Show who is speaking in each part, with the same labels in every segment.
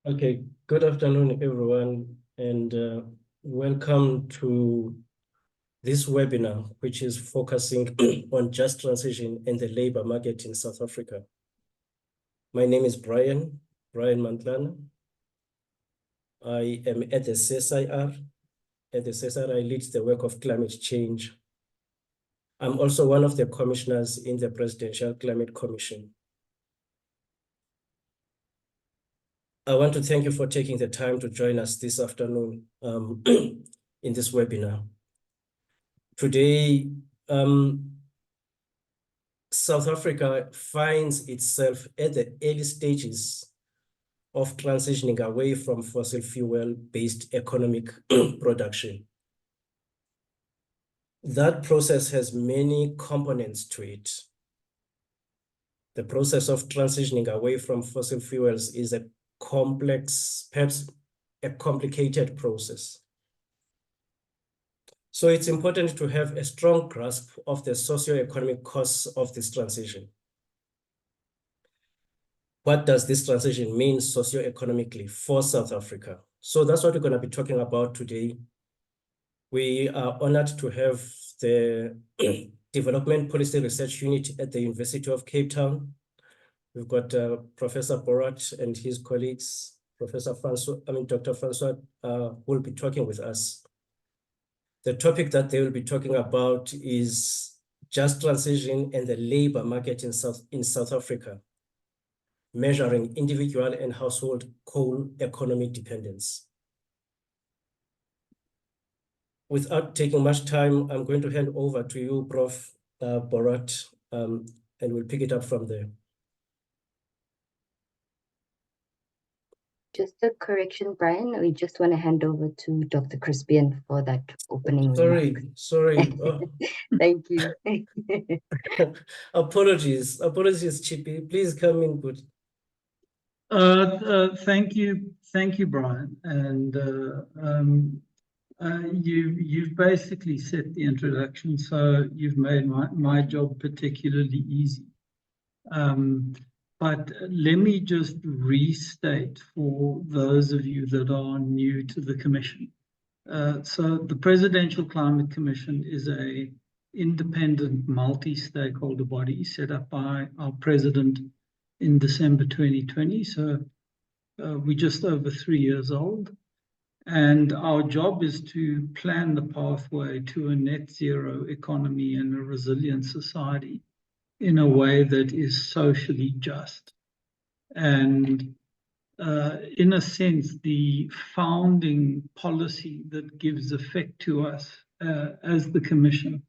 Speaker 1: Okay, good afternoon, everyone, and welcome to this webinar, which is focusing on just transition and the labor market in South Africa. My name is Brian Mantlana. I am at the CSIR. At the CSIR, I lead the work of climate change. I'm also one of the commissioners in the Presidential Climate Commission. I want to thank you for taking the time to join us this afternoon in this webinar. Today, South Africa finds itself at the early stages of transitioning away from fossil fuel-based economic production. That process has many components to it. The process of transitioning away from fossil fuels is a complex, perhaps a complicated process. So it's important to have a strong grasp of the socio-economic costs of this transition. What does this transition mean socio-economically for South Africa? So that's what we're going to be talking about today. We are honored to have the Development Policy Research Unit at the University of Cape Town. We've got Professor Borat and his colleagues, Dr. Francois will be talking with us. The topic that they will be talking about is just transition and the labor market in South Africa, measuring individual and household coal economic dependence. Without taking much time, I'm going to hand over to you, Prof. Borat, and we'll pick it up from there.
Speaker 2: Just a correction, Brian. We just want to hand over to Dr. Crispian for that opening remark.
Speaker 1: Sorry. Oh.
Speaker 2: Thank you.
Speaker 1: Apologies, Chippy. Please come in, good.
Speaker 3: Thank you, Brian. And you've basically set the introduction, so you've made my job particularly easy. But let me just restate for those of you that are new to the Commission. So the Presidential Climate Commission is an independent multi-stakeholder body set up by our President in December 2020. So we're just over 3 years old. And our job is to plan the pathway to a net zero economy and a resilient society in a way that is socially just. And in a sense, the founding policy that gives effect to us as the Commission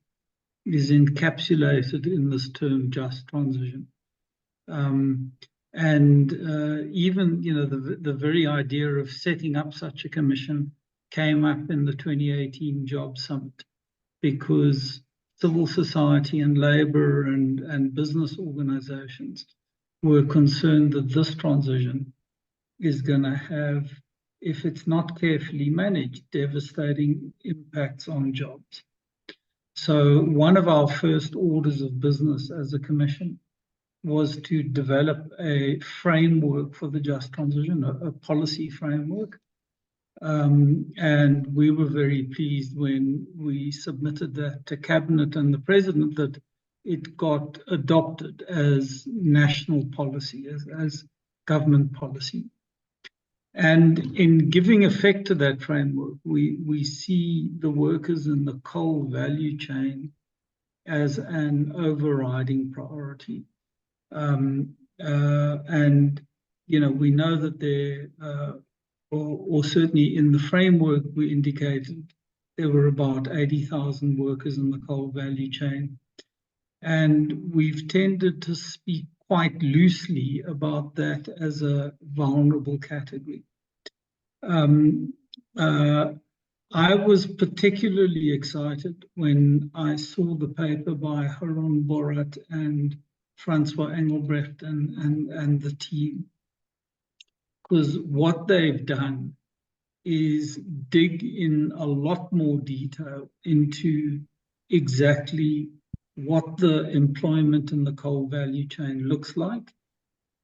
Speaker 3: is encapsulated in this term, just transition. And even, the very idea of setting up such a commission came up in the 2018 Job Summit, because civil society and labor and business organizations were concerned that this transition is going to have, if it's not carefully managed, devastating impacts on jobs. So one of our first orders of business as a commission was to develop a framework for the just transition, a policy framework. And we were very pleased when we submitted that to Cabinet and the President that it got adopted as national policy, as government policy. And in giving effect to that framework, we see the workers in the coal value chain as an overriding priority. And, we know that there, or certainly in the framework, we indicated there were about 80,000 workers in the coal value chain. And we've tended to speak quite loosely about that as a vulnerable category. I was particularly excited when I saw the paper by Haroon Borat and Francois Engelbrecht and the team, because what they've done is dig in a lot more detail into exactly what the employment in the coal value chain looks like,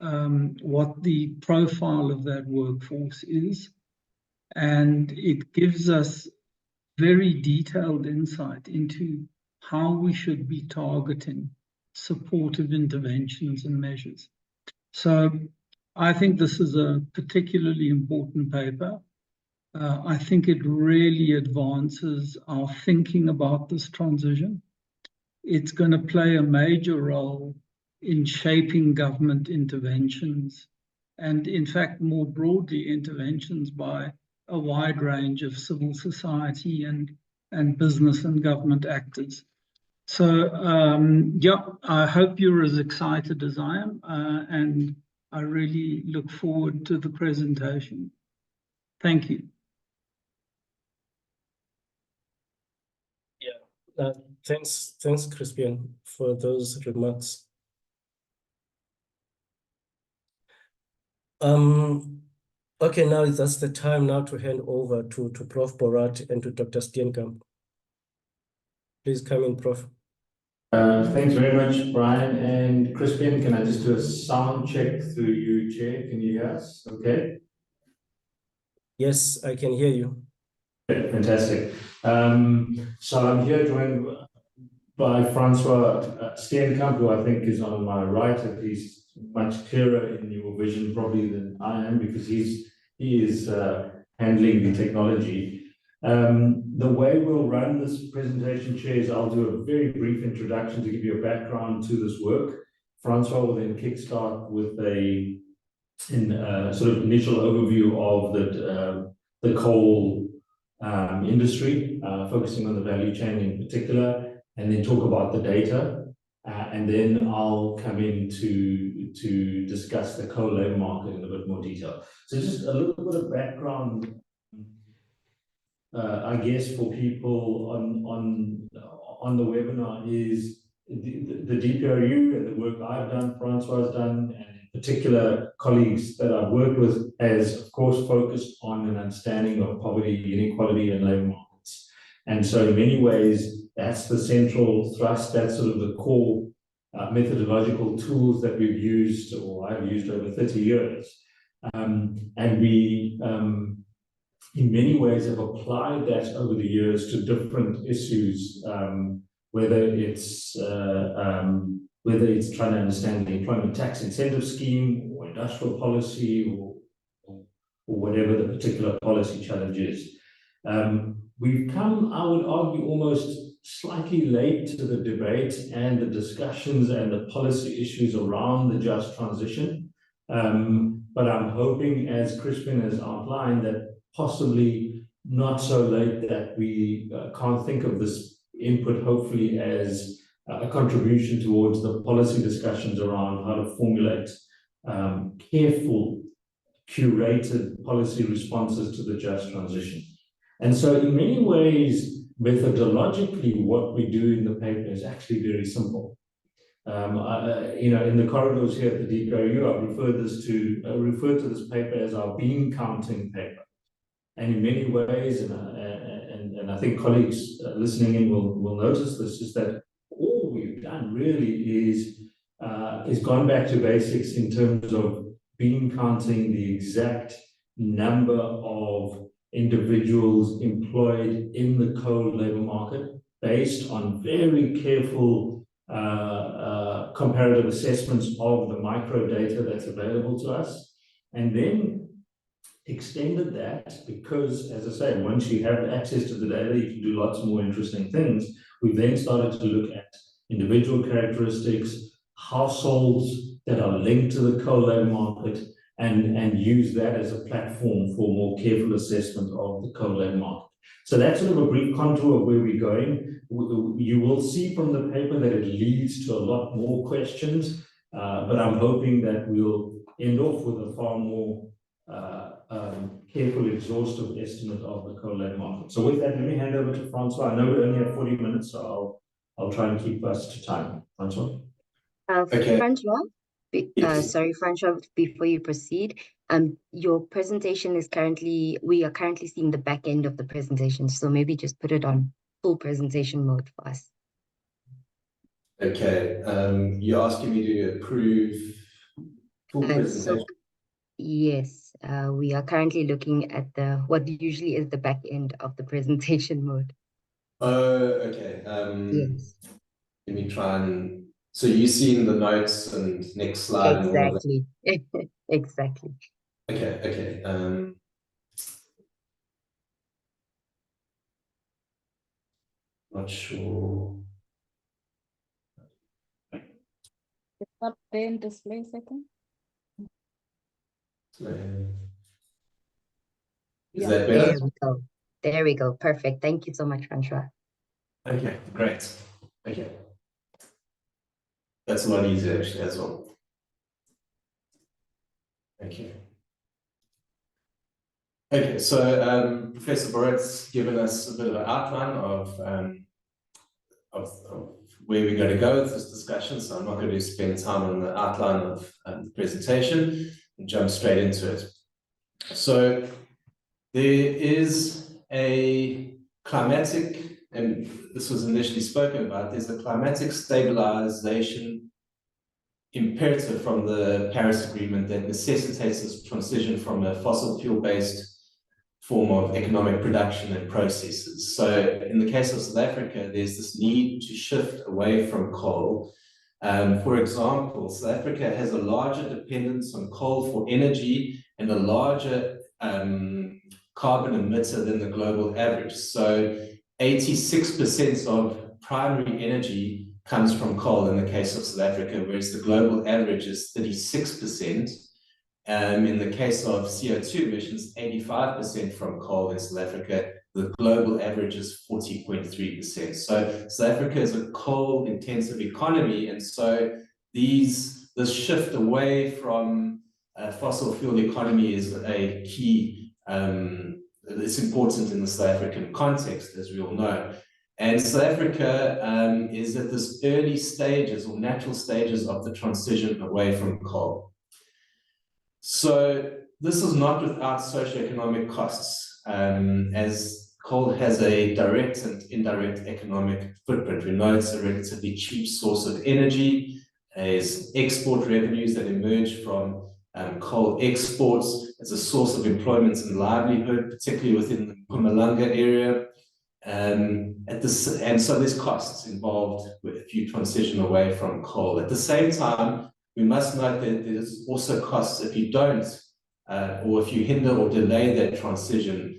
Speaker 3: what the profile of that workforce is, and it gives us very detailed insight into how we should be targeting supportive interventions and measures. So I think this is a particularly important paper. I think it really advances our thinking about this transition. It's going to play a major role in shaping government interventions and, in fact, more broadly, interventions by a wide range of civil society and business and government actors. So, yeah, I hope you're as excited as I am, and I really look forward to the presentation. Thank you.
Speaker 1: Yeah, thanks, Crispian, for those remarks. Okay, now that's the time now to hand over to Prof. Borat and to Dr. Steenkamp. Please come in, Prof.
Speaker 4: Thanks very much, Brian and Crispian. Can I just do a sound check through you, Chair? Can you hear us? Okay.
Speaker 1: Yes, I can hear you.
Speaker 4: Okay, fantastic. So I'm here joined by Francois Steenkamp, who I think is on my right, at least much clearer in your vision probably than I am, because he is handling the technology. The way we'll run this presentation, Chair, is I'll do a very brief introduction to give you a background to this work. Francois will then kickstart with a sort of initial overview of the coal industry, focusing on the value chain in particular, and then talk about the data. And then I'll come in to discuss the coal labor market in a bit more detail. So just a little bit of background, I guess, for people on the webinar is the DPRU and the work I've done, Francois has done, and in particular colleagues that I've worked with, has of course focused on an understanding of poverty, inequality, and labor markets. And so in many ways, that's the central thrust, that's sort of the core methodological tools that we've used, or I've used over 30 years. And we, in many ways, have applied that over the years to different issues, whether it's trying to understand the employment tax incentive scheme or industrial policy or whatever the particular policy challenge is. We've come, I would argue, almost slightly late to the debate and the discussions and the policy issues around the just transition. But I'm hoping, as Crispian has outlined, that possibly not so late that we can't think of this input, hopefully, as a contribution towards the policy discussions around how to formulate careful, curated policy responses to the just transition. And so in many ways, methodologically, what we do in the paper is actually very simple. In the corridors here at the DPRU, I've referred to this paper as our bean counting paper. And in many ways, and I think colleagues listening in will notice this, is that all we've done really is gone back to basics in terms of bean counting the exact number of individuals employed in the coal labor market based on very careful comparative assessments of the micro data that's available to us, and then extended that because, as I say, once you have access to the data, you can do lots more interesting things. We then started to look at individual characteristics, households that are linked to the coal labor market, and use that as a platform for more careful assessment of the coal labor market. So that's sort of a brief contour of where we're going. You will see from the paper that it leads to a lot more questions, but I'm hoping that we'll end off with a far more careful, exhaustive estimate of the coal labor market. So with that, let me hand over to Francois. I know we only have 40 minutes, so I'll try and keep us to time. Francois?
Speaker 2: Okay. Francois, sorry, Francois, before you proceed, your presentation is we are currently seeing the back end of the presentation, so maybe just put it on full presentation mode for us.
Speaker 5: Okay, you're asking me to approve full
Speaker 2: So,
Speaker 5: presentation.
Speaker 2: yes, we are currently looking at what usually is the back end of the presentation mode.
Speaker 5: Oh, okay.
Speaker 2: Yes,
Speaker 5: Let me try and, so you've seen the notes and next slide and all of that.
Speaker 2: exactly. Exactly.
Speaker 5: Okay. Not sure.
Speaker 6: It's up there in display second.
Speaker 5: Is
Speaker 6: Yeah.
Speaker 5: that
Speaker 2: There
Speaker 5: better?
Speaker 2: we go. There we go. Perfect. Thank you so much, Francois.
Speaker 5: Okay, great. Okay. That's a lot easier actually as well. Okay. Okay, so Professor Borett's given us a bit of an outline of where we're going to go with this discussion, so I'm not going to spend time on the outline of the presentation and jump straight into it. So there is a climatic, and this was initially spoken about, there's a climatic stabilization imperative from the Paris Agreement that necessitates this transition from a fossil fuel-based form of economic production and processes. So in the case of South Africa, there's this need to shift away from coal. For example, South Africa has a larger dependence on coal for energy and a larger carbon emitter than the global average. So 86% of primary energy comes from coal in the case of South Africa, whereas the global average is 36%. In the case of CO2 emissions, 85% from coal in South Africa. The global average is 40.3%. So South Africa is a coal-intensive economy, and so this shift away from a fossil fuel economy is a key. It's important in the South African context, as we all know. And South Africa is at this early stages or natural stages of the transition away from coal. So this is not without socio-economic costs, as coal has a direct and indirect economic footprint. We know it's a relatively cheap source of energy. There's export revenues that emerge from coal exports. It's a source of employment and livelihood, particularly within the Mpumalanga area. And so there's costs involved if you transition away from coal. At the same time, we must note that there's also costs if you don't, or if you hinder or delay that transition.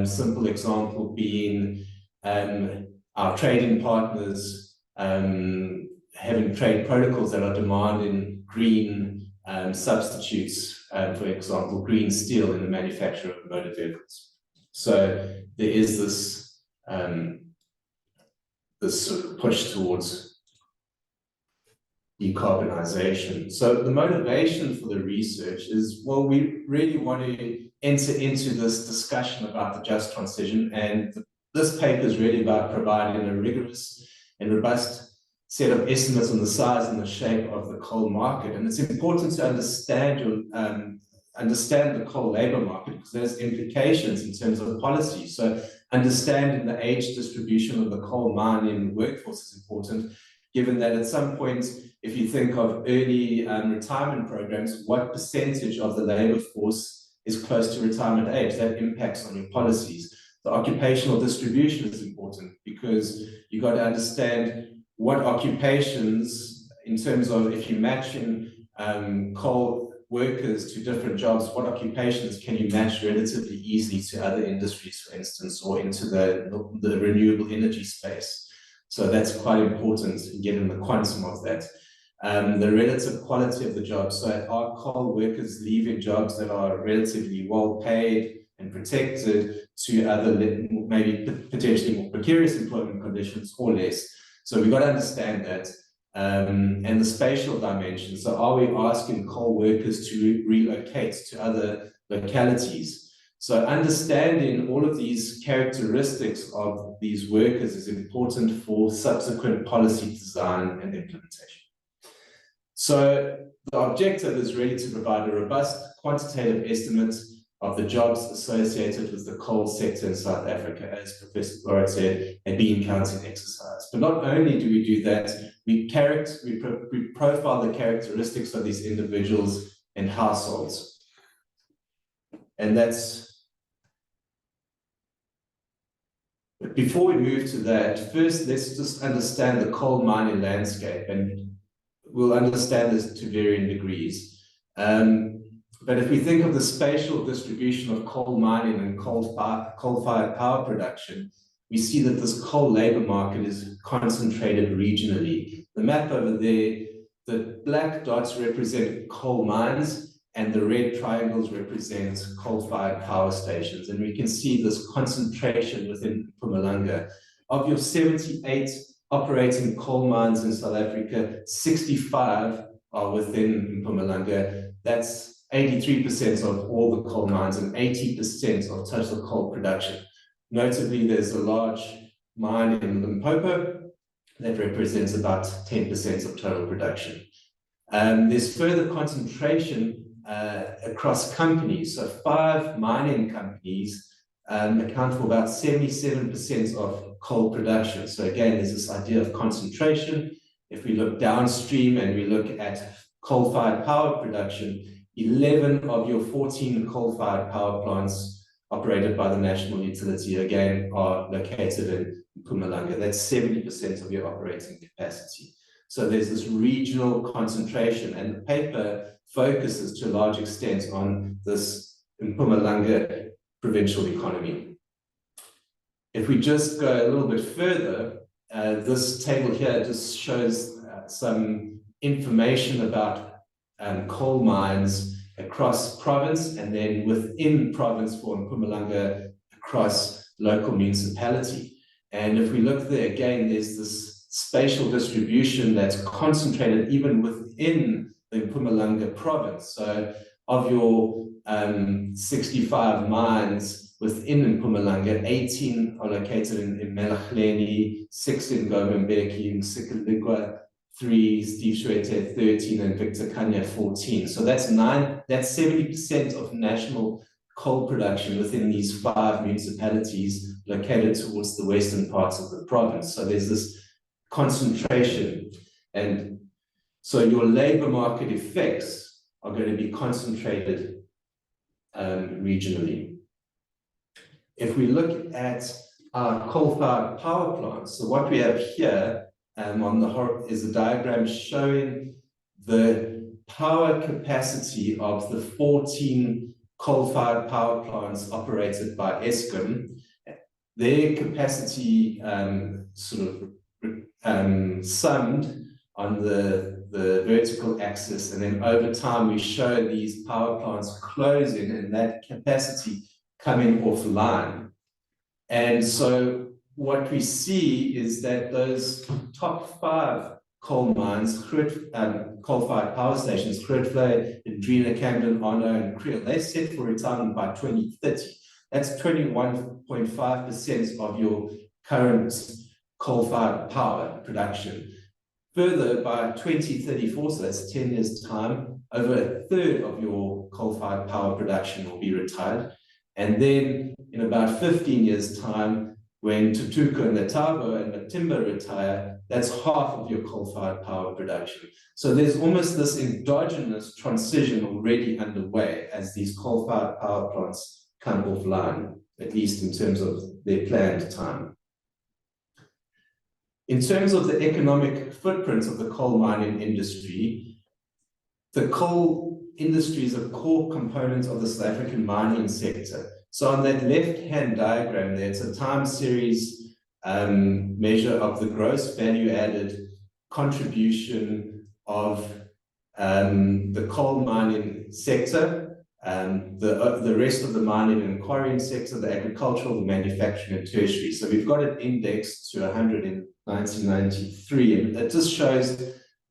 Speaker 5: Simple example being our trading partners having trade protocols that are demanding green substitutes, for example, green steel in the manufacture of motor vehicles. So there is this sort of push towards decarbonization. So the motivation for the research is, well, we really want to enter into this discussion about the just transition, and this paper is really about providing a rigorous and robust set of estimates on the size and the shape of the coal market. And it's important to understand the coal labor market because there's implications in terms of policy. So understanding the age distribution of the coal mining workforce is important, given that at some point, if you think of early retirement programs, what percentage of the labor force is close to retirement age? That impacts on your policies. The occupational distribution is important because you've got to understand what occupations, in terms of if you're matching coal workers to different jobs, what occupations can you match relatively easily to other industries, for instance, or into the renewable energy space. So that's quite important in getting the quantum of that. The relative quality of the job. So are coal workers leaving jobs that are relatively well paid and protected to other, maybe potentially more precarious employment conditions or less? So we've got to understand that. And the spatial dimension. So are we asking coal workers to relocate to other localities? So understanding all of these characteristics of these workers is important for subsequent policy design and implementation. So the objective is really to provide a robust quantitative estimate of the jobs associated with the coal sector in South Africa, as Professor Boret said, a bean counting exercise. But not only do we do that, we profile the characteristics of these individuals and households. And that's, but before we move to that, first let's just understand the coal mining landscape, and we'll understand this to varying degrees. But if we think of the spatial distribution of coal mining and coal-fired power production, we see that this coal labor market is concentrated regionally. The map over there, the black dots represent coal mines and the red triangles represent coal-fired power stations. And we can see this concentration within Mpumalanga. Of your 78 operating coal mines in South Africa, 65 are within Mpumalanga. That's 83% of all the coal mines and 80% of total coal production. Notably, there's a large mine in Limpopo that represents about 10% of total production. There's further concentration across companies. So 5 mining companies account for about 77% of coal production. So again, there's this idea of concentration. If we look downstream and we look at coal-fired power production, 11 of your 14 coal-fired power plants operated by the national utility, again, are located in Mpumalanga. That's 70% of your operating capacity. So there's this regional concentration, and the paper focuses to a large extent on this Mpumalanga provincial economy. If we just go a little bit further, this table here just shows some information about coal mines across province, and then within province for Mpumalanga across local municipality. And if we look there again, there's this spatial distribution that's concentrated even within the Mpumalanga province. So of your 65 mines within Mpumalanga, 18 are located in Melahleni, 6 in Gomembeki, in Sikaligwa, 3, Steve Shwete 13, and Victor Kanya 14. So that's 70% of national coal production within these 5 municipalities located towards the western parts of the province. So there's this concentration, and so your labor market effects are going to be concentrated regionally. If we look at our coal-fired power plants, so what we have here on the is a diagram showing the power capacity of the 14 coal-fired power plants operated by Eskom. Their capacity summed on the vertical axis, and then over time we show these power plants closing and that capacity coming offline. And so what we see is that those top 5 coal mines, coal-fired power stations, Grootfontein, Drina, Camden, Arno, and Creel, they're set for retirement by 2030. That's 21.5% of your current coal-fired power production. Further, by 2034, so that's 10 years' time, over a third of your coal-fired power production will be retired. And then in about 15 years' time, when Tutuko and Letabo and Matimba retire, that's half of your coal-fired power production. So there's almost this endogenous transition already underway as these coal-fired power plants come offline, at least in terms of their planned time. In terms of the economic footprint of the coal mining industry, the coal industry is a core component of the South African mining sector. So on that left-hand diagram there, it's a time series measure of the gross value added contribution of the coal mining sector, the rest of the mining and quarrying sector, the agricultural, the manufacturing, and tertiary. So we've got it indexed to 100 in 1993, and it just shows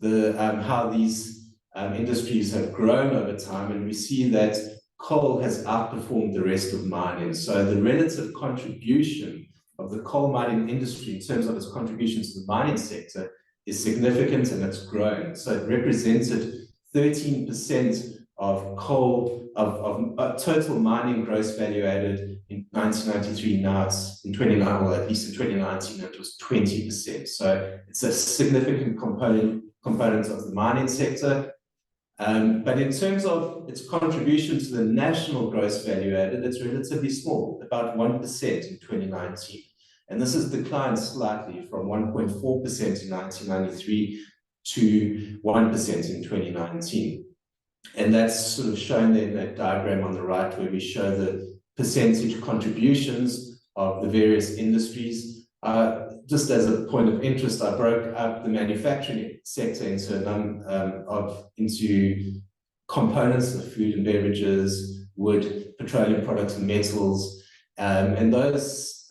Speaker 5: the how these industries have grown over time, and we see that coal has outperformed the rest of mining. So the relative contribution of the coal mining industry in terms of its contribution to the mining sector is significant, and it's grown. So it represented 13% of coal, of total mining gross value added in 1993. Now it's in 2019, well, at least in 2019, it was 20%. So it's a significant component of the mining sector. But in terms of its contribution to the national gross value added, it's relatively small, about 1% in 2019. And this has declined slightly from 1.4% in 1993 to 1% in 2019. And that's sort of shown there in that diagram on the right, where we show the percentage contributions of the various industries. Just as a point of interest, I broke up the manufacturing sector into components of food and beverages, wood, petroleum products, and metals. And those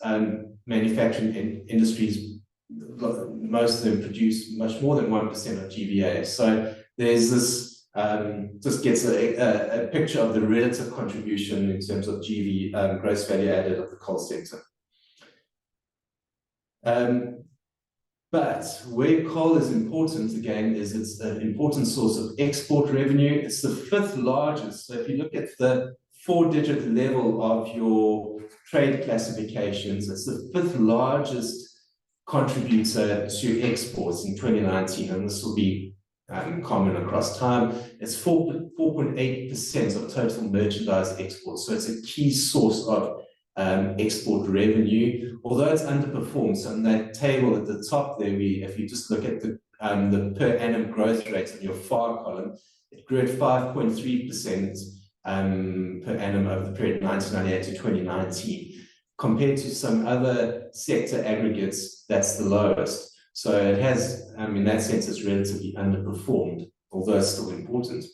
Speaker 5: manufacturing industries, most of them produce much more than 1% of GVA. So there's this, just gets a picture of the relative contribution in terms of GV, gross value added of the coal sector. But where coal is important, again, is it's an important source of export revenue. It's the 5th largest. So if you look at the 4-digit level of your trade classifications, it's the 5th largest contributor to exports in 2019, and this will be common across time. It's 4.8% of total merchandise exports, so it's a key source of export revenue, although it's underperformed. So on that table at the top there, if you just look at the per annum growth rate in your far column, it grew at 5.3% per annum over the period 1998 to 2019. Compared to some other sector aggregates, that's the lowest. So it has, in that sense, it's relatively underperformed, although it's still important.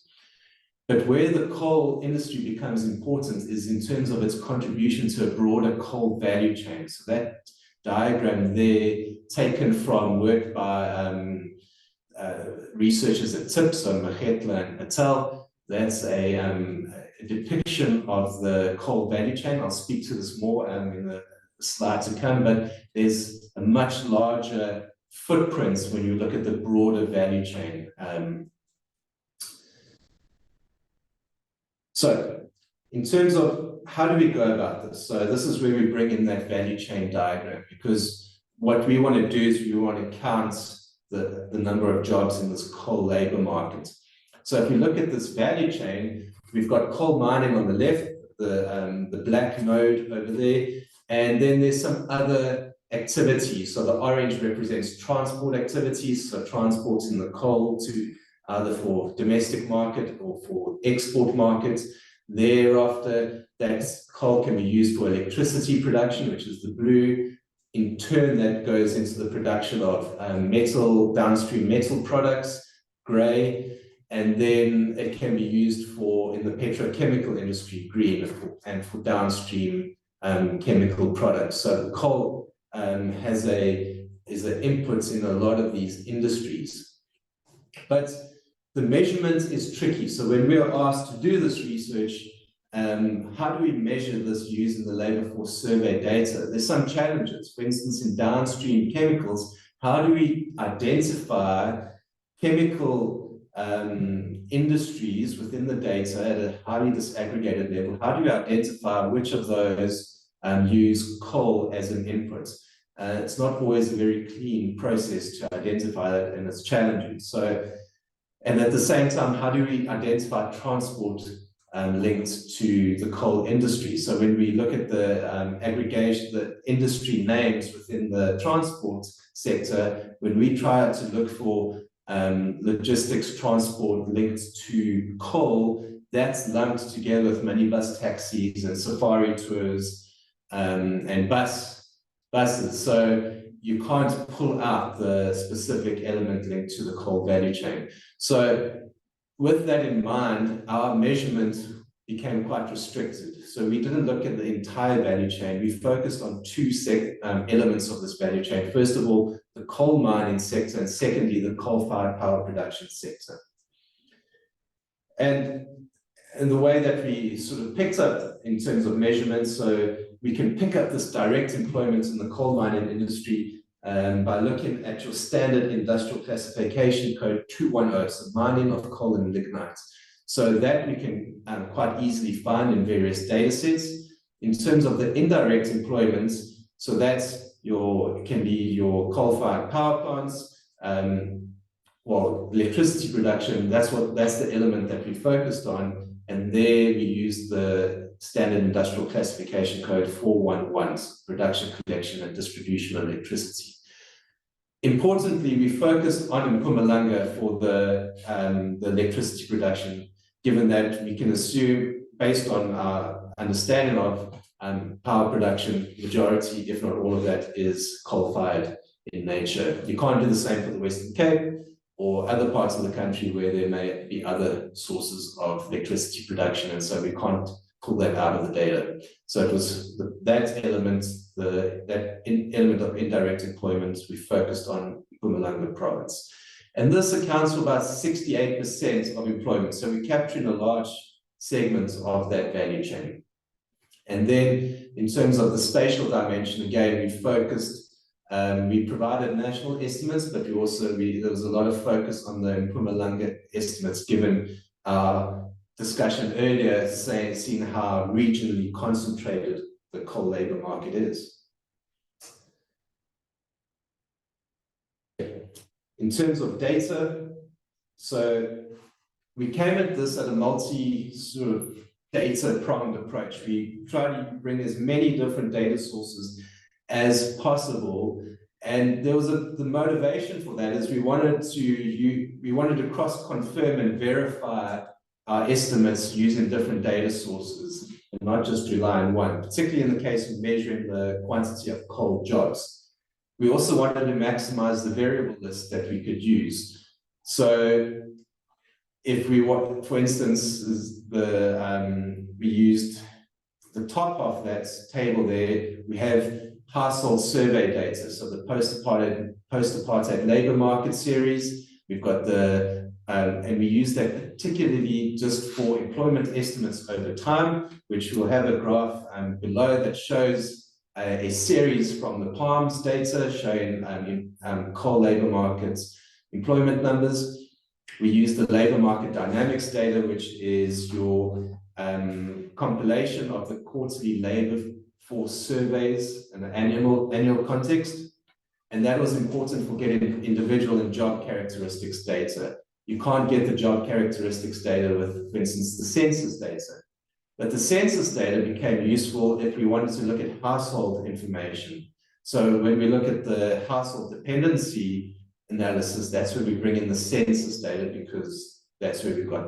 Speaker 5: But where the coal industry becomes important is in terms of its contribution to a broader coal value chain. So that diagram there, taken from work by researchers at TIP, so Mahetla and Patel, that's a depiction of the coal value chain. I'll speak to this more in the slides to come, but there's a much larger footprint when you look at the broader value chain. So in terms of how do we go about this? So this is where we bring in that value chain diagram, because what we want to do is we want to count the number of jobs in this coal labor market. So if you look at this value chain, we've got coal mining on the left, the black node over there, and then there's some other activities. So the orange represents transport activities, so transporting the coal to either for domestic market or for export markets. Thereafter, that coal can be used for electricity production, which is the blue. In turn, that goes into the production of downstream metal products, gray, and then it can be used in the petrochemical industry, green, and for downstream chemical products. So the coal is an input in a lot of these industries. But the measurement is tricky. So when we are asked to do this research, how do we measure this using the labor force survey data? There's some challenges. For instance, in downstream chemicals, how do we identify chemical industries within the data at a highly disaggregated level? How do we identify which of those use coal as an input? It's not always a very clean process to identify that, and it's challenging. And at the same time, how do we identify transport linked to the coal industry? So when we look at the aggregation, the industry names within the transport sector, when we try to look for logistics transport linked to coal, that's lumped together with minibus taxis and safari tours and buses. So you can't pull out the specific element linked to the coal value chain. So with that in mind, our measurement became quite restricted. So we didn't look at the entire value chain. We focused on two elements of this value chain. First of all, the coal mining sector, and secondly, the coal-fired power production sector. And the way that we sort of picked up in terms of measurements, so we can pick up this direct employment in the coal mining industry by looking at your standard industrial classification code 210, so mining of coal and lignite. So that we can quite easily find in various data sets. In terms of the indirect employment, so that's can be your coal-fired power plants, well, electricity production, that's the element that we focused on. And there we used the standard industrial classification code 411, production, collection, and distribution of electricity. Importantly, we focused on Mpumalanga for the electricity production, given that we can assume, based on our understanding of power production, majority, if not all of that, is coal-fired in nature. You can't do the same for the Western Cape or other parts of the country where there may be other sources of electricity production, and so we can't pull that out of the data. So it was that element, element of indirect employment we focused on Mpumalanga province. And this accounts for about 68% of employment. So we're capturing a large segment of that value chain. And then in terms of the spatial dimension, again, we focused, we provided national estimates, but there was a lot of focus on the Mpumalanga estimates, given our discussion earlier, seeing how regionally concentrated the coal labor market is. In terms of data, so we came at this at a multi sort of data pronged approach. We try to bring as many different data sources as possible. And there was the motivation for that is we wanted to cross-confirm and verify our estimates using different data sources and not just rely on one, particularly in the case of measuring the quantity of coal jobs. We also wanted to maximize the variable list that we could use. So if we want, for instance, we used the top of that table there, we have household survey data. So the post-apartheid labor market series, we've got and we use that particularly just for employment estimates over time, which we'll have a graph below that shows a series from the PALMS data showing coal labor markets employment numbers. We use the labor market dynamics data, which is your compilation of the quarterly labor force surveys in an annual context. And that was important for getting individual and job characteristics data. You can't get the job characteristics data with, for instance, the census data. But the census data became useful if we wanted to look at household information. So when we look at the household dependency analysis, that's where we bring in the census data, because that's where we've got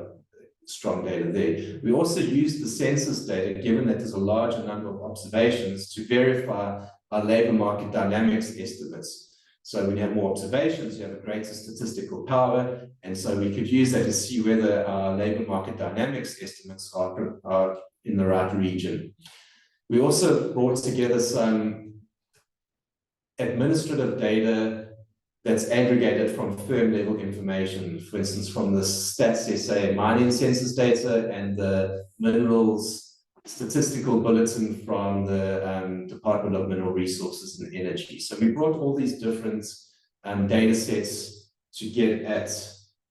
Speaker 5: strong data there. We also use the census data, given that there's a larger number of observations, to verify our labor market dynamics estimates. So when you have more observations, you have a greater statistical power, and so we could use that to see whether our labor market dynamics estimates are in the right region. We also brought together some administrative data that's aggregated from firm level information, for instance, from the Stats SA mining census data and the minerals statistical bulletin from the Department of Mineral Resources and Energy. So we brought all these different data sets to get at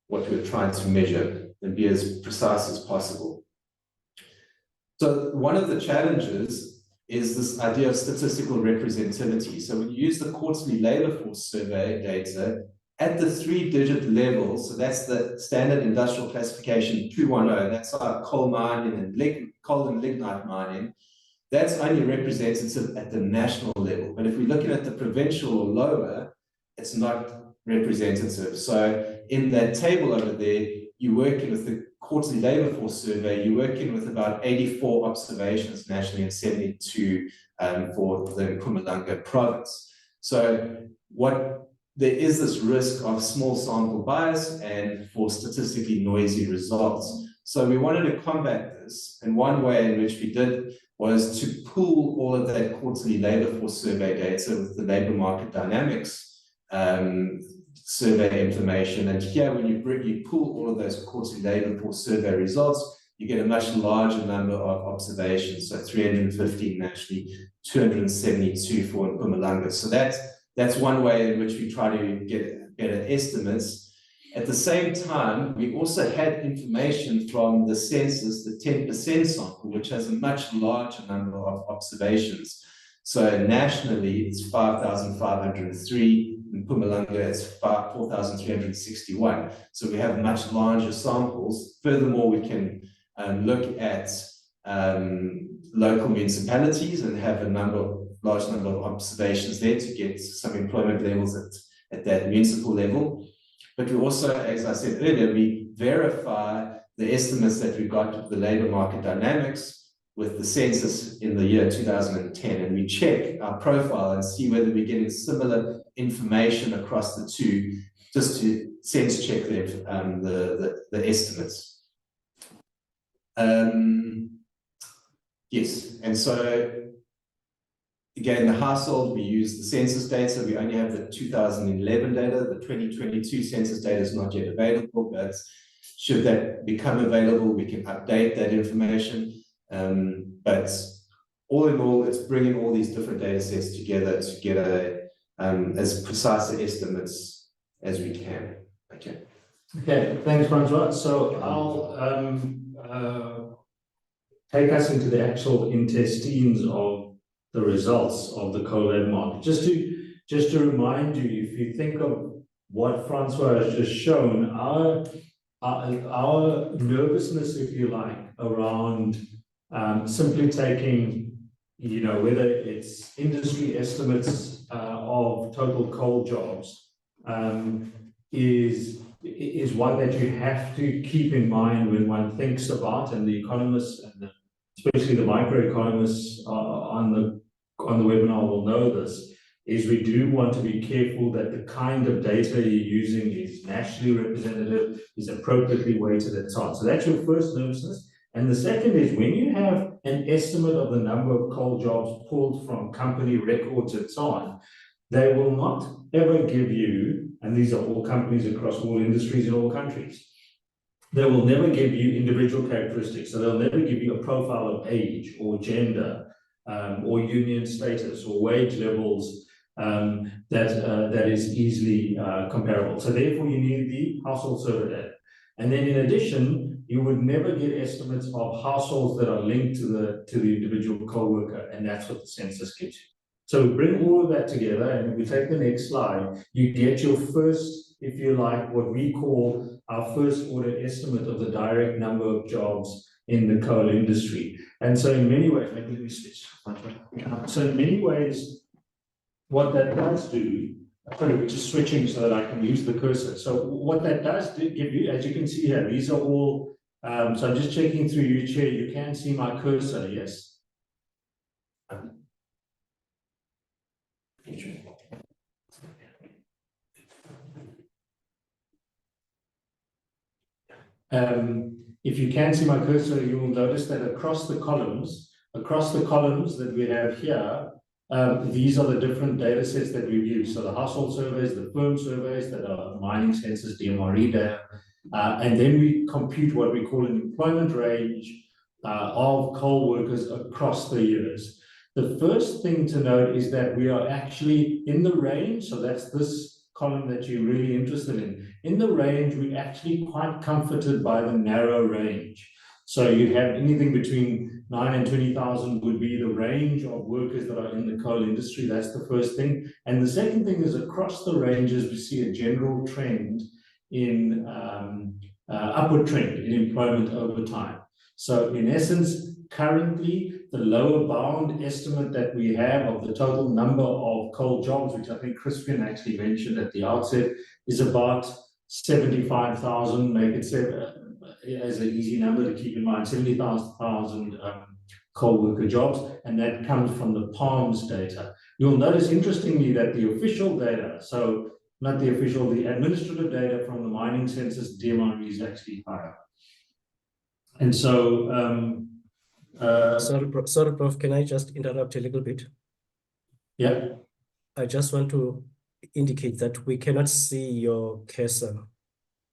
Speaker 5: what we're trying to measure and be as precise as possible. So one of the challenges is this idea of statistical representativity. So when you use the quarterly labor force survey data at the 3-digit level, so that's the standard industrial classification 210, that's our coal mining and coal and lignite mining, that's only representative at the national level. But if we're looking at the provincial or lower, it's not representative. So in that table over there, you're working with the quarterly labor force survey, you're working with about 84 observations nationally and 72 for the Mpumalanga province. So there is this risk of small sample bias and for statistically noisy results. So we wanted to combat this, and one way in which we did was to pool all of that quarterly labor force survey data with the labor market dynamics survey information. And here, when you pool all of those quarterly labor force survey results, you get a much larger number of observations. So 315 nationally, 272 for Mpumalanga. So that's one way in which we try to get better estimates. At the same time, we also had information from the census, the 10% sample, which has a much larger number of observations. So nationally, it's 5,503. In Mpumalanga, it's 4,361. So we have much larger samples. Furthermore, we can look at local municipalities and have a large number of observations there to get some employment levels at that municipal level. But we also, as I said earlier, we verify the estimates that we got of the labor market dynamics with the census in the year 2010, and we check our profile and see whether we're getting similar information across the two, just to sense check the estimates. Yes, and so again, the household, we use the census data. We only have the 2011 data. The 2022 census data is not yet available, but should that become available, we can update that information. But all in all, it's bringing all these different data sets together to get as precise estimates as we can. Okay.
Speaker 4: Okay, thanks, Francois. So I'll take us into the actual intestines of the results of the coal labor market. Just to remind you, if you think of what Francois has just shown, our nervousness, if you like, around simply taking, whether it's industry estimates of total coal jobs, is one that you have to keep in mind when one thinks about, and the economists and especially the microeconomists on the webinar will know this, is we do want to be careful that the kind of data you're using is nationally representative, is appropriately weighted, and so on. So that's your first nervousness. And the second is when you have an estimate of the number of coal jobs pulled from company records and so on, they will not ever give you, and these are all companies across all industries in all countries, they will never give you individual characteristics. So they'll never give you a profile of age or gender or union status or wage levels that is easily comparable. So therefore you need the household survey data. And then in addition, you would never get estimates of households that are linked to the individual coal worker, and that's what the census gives you. So we bring all of that together, and if we take the next slide, you get your first, if you like, what we call our first order estimate of the direct number of jobs in the coal industry. And so in many ways, maybe let me switch. So in many ways, what that does do, sorry, we're just switching so that I can use the cursor. So what that does give you, as you can see here, these are all, so I'm just checking through your chair, you can see my cursor, yes? If you can see my cursor, you will notice that across the columns that we have here, these are the different data sets that we've used. So the household surveys, the firm surveys that are mining census, DMRE data, and then we compute what we call an employment range of coal workers across the years. The first thing to note is that we are actually in the range, so that's this column that you're really interested in. In the range, we're actually quite comforted by the narrow range. So you'd have anything between 9 and 20,000 would be the range of workers that are in the coal industry. That's the first thing. And the second thing is across the ranges, we see a general trend in upward trend in employment over time. So in essence, currently, the lower bound estimate that we have of the total number of coal jobs, which I think Crispian actually mentioned at the outset, is about 75,000, make it as an easy number to keep in mind, 70,000 coal worker jobs, and that comes from the PALMS data. You'll notice, interestingly, that the official data, so not the official, the administrative data from the mining census, DMRE, is actually higher. And so,
Speaker 1: sorry, Prof, can I just interrupt a little bit?
Speaker 4: Yeah.
Speaker 1: I just want to indicate that we cannot see your cursor.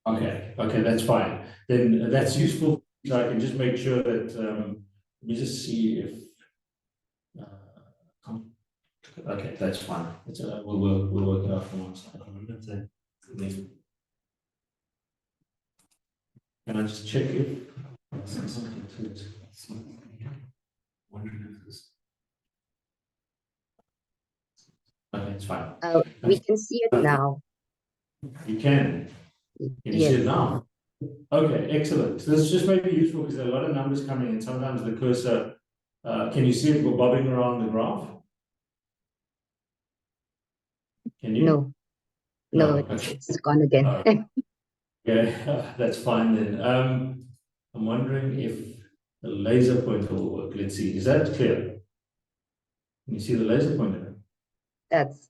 Speaker 4: Okay, that's fine. Then that's useful. So I can just make sure that, let me just see if, okay, that's fine. It's, we'll work it out from one side. Can I just check if something to it? Wondering if this. fine.
Speaker 2: We can see it now.
Speaker 4: You can. Can you see it now? Okay, excellent. So this just may be useful because there are a lot of numbers coming in. Sometimes the cursor, can you see it bobbing around the graph? Can you?
Speaker 2: No,
Speaker 4: No,
Speaker 2: it's gone again.
Speaker 4: Okay, that's fine then. I'm wondering if the laser pointer will work. Let's see. Is that clear? Can you see the laser pointer?
Speaker 2: That's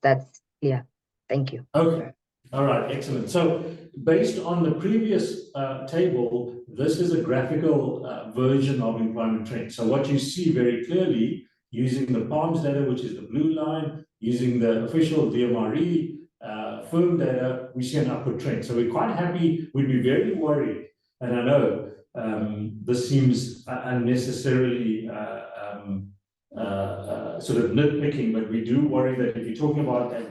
Speaker 2: clear. Thank you.
Speaker 4: Okay. All right, excellent. So based on the previous table, this is a graphical version of employment trends. So what you see very clearly using the PALMS data, which is the blue line, using the official DMRE firm data, we see an upward trend. So we're quite happy. We'd be very worried. And I know this seems unnecessarily sort of nitpicking, but we do worry that if you're talking about as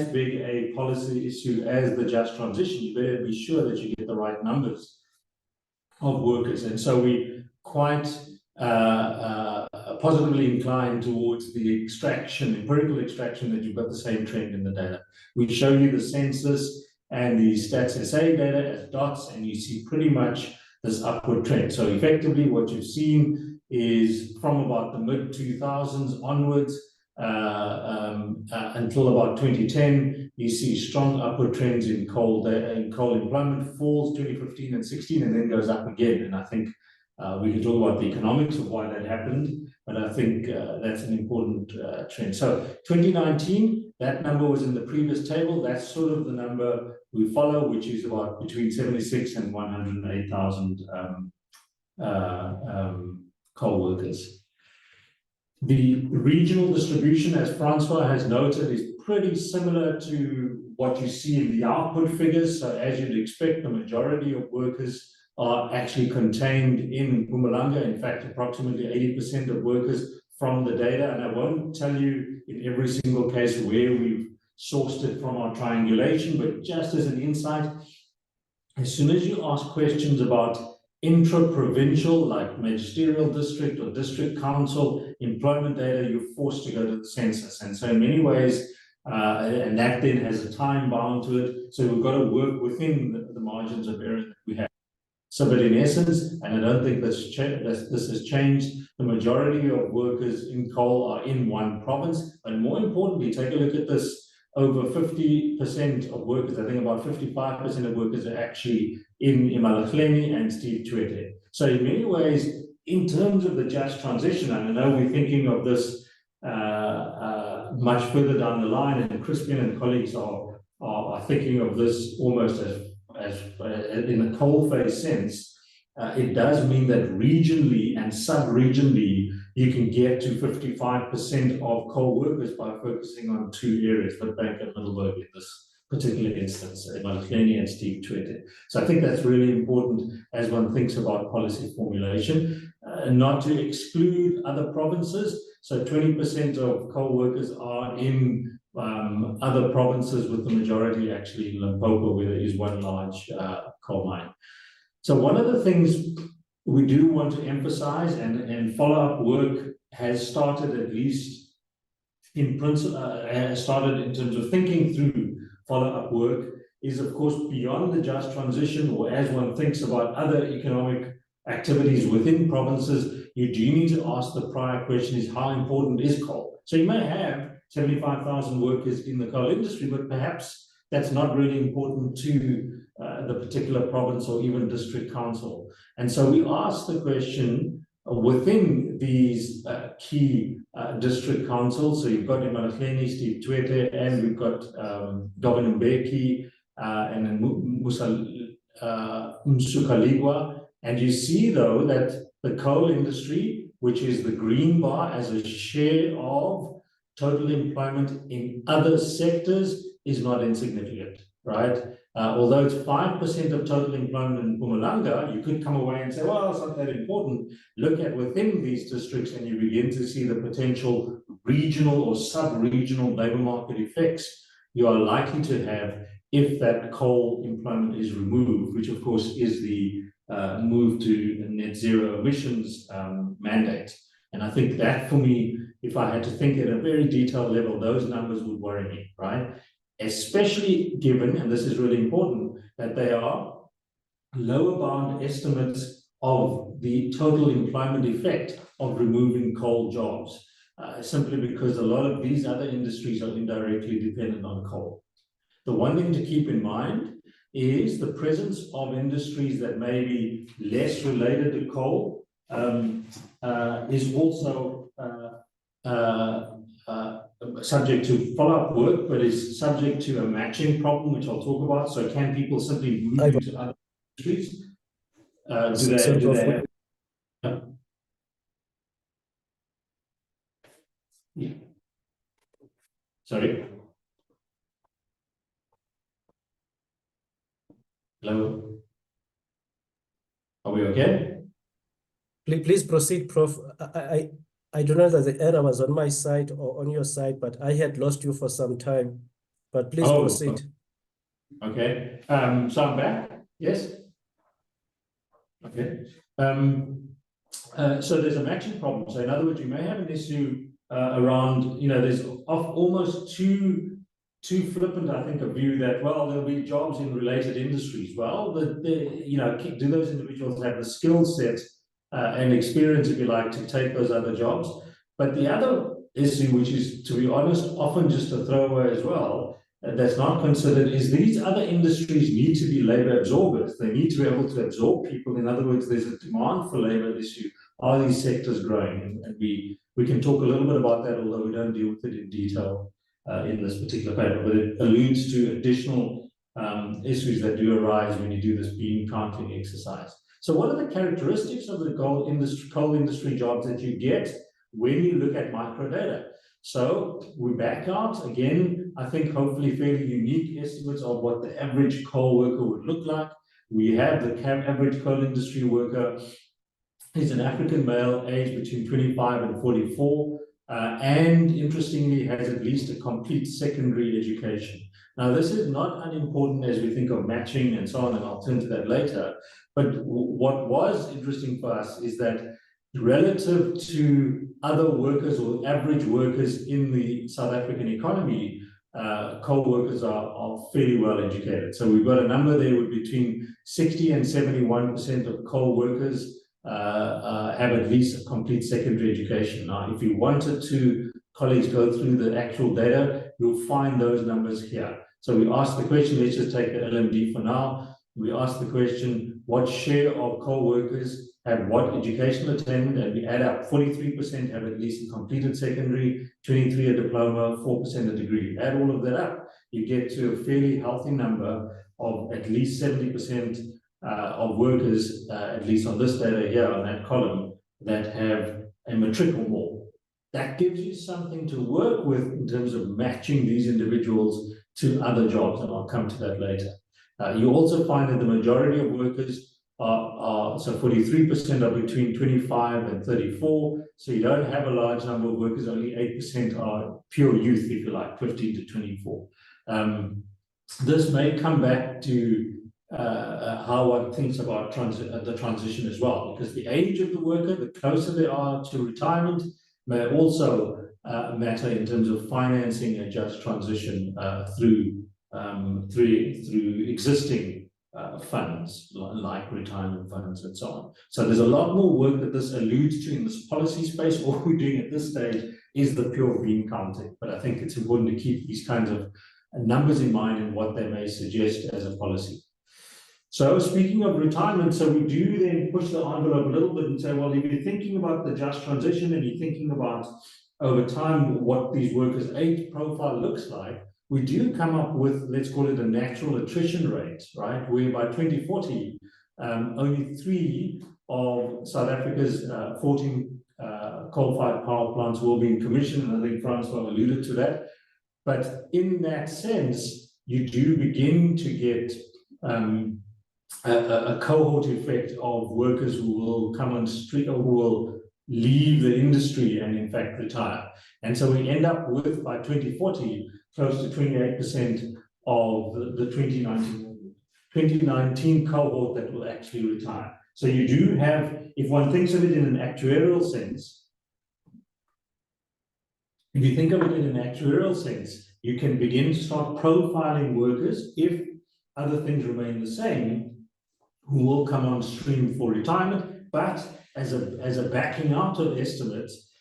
Speaker 4: big a policy issue as the just transition, you better be sure that you get the right numbers of workers. And so we quite positively inclined towards the empirical extraction, that you've got the same trend in the data. We show you the census and the Stats SA data as dots, and you see pretty much this upward trend. So effectively what you've seen is from about the mid-2000s onwards until about 2010, you see strong upward trends in coal employment, falls 2015 and 16, and then goes up again. And I think we can talk about the economics of why that happened, but I think that's an important trend. So 2019, that number was in the previous table. That's sort of the number we follow, which is about between 76 and 108,000 coal workers. The regional distribution, as Francois has noted, is pretty similar to what you see in the output figures. So as you'd expect, the majority of workers are actually contained in Mpumalanga. In fact, approximately 80% of workers from the data, and I won't tell you in every single case where we've sourced it from our triangulation, but just as an insight, as soon as you ask questions about intra-provincial, like magisterial district or district council employment data, you're forced to go to the census. And so in many ways, and that then has a time bound to it, so we've got to work within the margins of error that we have. So, but in essence, and I don't think this has changed, the majority of workers in coal are in one province. And more importantly, take a look at this. Over 50% of workers, I think about 55% of workers are actually in Mpumalanga and Steve Tshwete. So in many ways, in terms of the just transition, and I know we're thinking of this much further down the line, and Crispian and colleagues are thinking of this almost as in a coal face sense. It does mean that regionally and sub-regionally, you can get to 55% of coal workers by focusing on two areas, Witbank and Middelburg in this particular instance, Mpumalanga and Steve Tshwete. So I think that's really important as one thinks about policy formulation, not to exclude other provinces. So 20% of coal workers are in other provinces, with the majority actually in Limpopo, where there is one large coal mine. So one of the things we do want to emphasize, and follow-up work has started, at least in principle, started in terms of thinking through follow-up work, is of course beyond the just transition, or as one thinks about other economic activities within provinces, you do need to ask the prior question: is how important is coal? So you may have 75,000 workers in the coal industry, but perhaps that's not really important to the particular province or even district council. And so we ask the question within these key district councils. So you've got Mpumalanga, Steve Tshwete, and we've got Governor Mbeki and then Msukaligwa. And you see, though, that the coal industry, which is the green bar as a share of total employment in other sectors, is not insignificant, right? Although it's 5% of total employment in Mpumalanga, you could come away and say, well, it's not that important. Look at within these districts and you begin to see the potential regional or sub-regional labor market effects you are likely to have if that coal employment is removed, which of course is the move to net zero emissions mandate. And I think that, for me, if I had to think at a very detailed level, those numbers would worry me, right? Especially given, and this is really important, that they are lower bound estimates of the total employment effect of removing coal jobs, simply because a lot of these other industries are indirectly dependent on coal. The one thing to keep in mind is the presence of industries that may be less related to coal is also subject to follow-up work, but is subject to a matching problem, which I'll talk about. So can people simply move into other industries? Do they have? Yeah. Sorry. Hello. Are we okay?
Speaker 1: Please proceed, Prof. I don't know that the error was on my side or on your side, but I had lost you for some time. But please proceed.
Speaker 4: Okay. So I'm back. Yes. Okay. So there's a matching problem. So in other words, you may have an issue around, there's almost too flippant, I think, a view that, well, there'll be jobs in related industries. Well, do those individuals have the skill set and experience, if you like, to take those other jobs? But the other issue, which is, to be honest, often just a throwaway as well, that's not considered, is these other industries need to be labor absorbers. They need to be able to absorb people. In other words, there's a demand for labor issue. Are these sectors growing? And we can talk a little bit about that, although we don't deal with it in detail in this particular paper, but it alludes to additional issues that do arise when you do this bean counting exercise. So what are the characteristics of the coal industry jobs that you get when you look at microdata? So we back out, again, I think hopefully fairly unique estimates of what the average coal worker would look like. We have the average coal industry worker is an African male aged between 25 and 44, and interestingly has at least a complete secondary education. Now, this is not unimportant as we think of matching and so on, and I'll turn to that later. But what was interesting for us is that relative to other workers or average workers in the South African economy, coal workers are fairly well educated. So we've got a number there with between 60 and 71% of coal workers have at least a complete secondary education. Now, if you wanted to, colleagues, go through the actual data, you'll find those numbers here. So we asked the question, let's just take the LMD for now. We asked the question, what share of coal workers have what educational attainment? And we add up 43% have at least a completed secondary, 23 a diploma, 4% a degree. Add all of that up, you get to a fairly healthy number of at least 70% of workers, at least on this data here on that column, that have a matric or more. That gives you something to work with in terms of matching these individuals to other jobs, and I'll come to that later. You also find that the majority of workers so 43% are between 25 and 34, so you don't have a large number of workers, only 8% are pure youth, if you like, 15 to 24. This may come back to how one thinks about the transition as well, because the age of the worker, the closer they are to retirement, may also matter in terms of financing a just transition through existing funds like retirement funds and so on. So there's a lot more work that this alludes to in this policy space. All we're doing at this stage is the pure bean counting, but I think it's important to keep these kinds of numbers in mind and what they may suggest as a policy. So speaking of retirement, so we do then push the envelope a little bit and say, well, if you're thinking about the just transition and you're thinking about over time what these workers' age profile looks like, we do come up with, let's call it a natural attrition rate, right? Where by 2040, only 3 of South Africa's 14 coal-fired power plants will be in commission, and I think Francois alluded to that. But in that sense, you do begin to get a cohort effect of workers who will come on street or who will leave the industry and in fact retire. And so we end up with, by 2040, close to 28% of the 2019 cohort that will actually retire. So you do have, if one thinks of it in an actuarial sense, if you think of it in an actuarial sense, you can begin to start profiling workers if other things remain the same, who will come on stream for retirement, but as a backing out of estimates,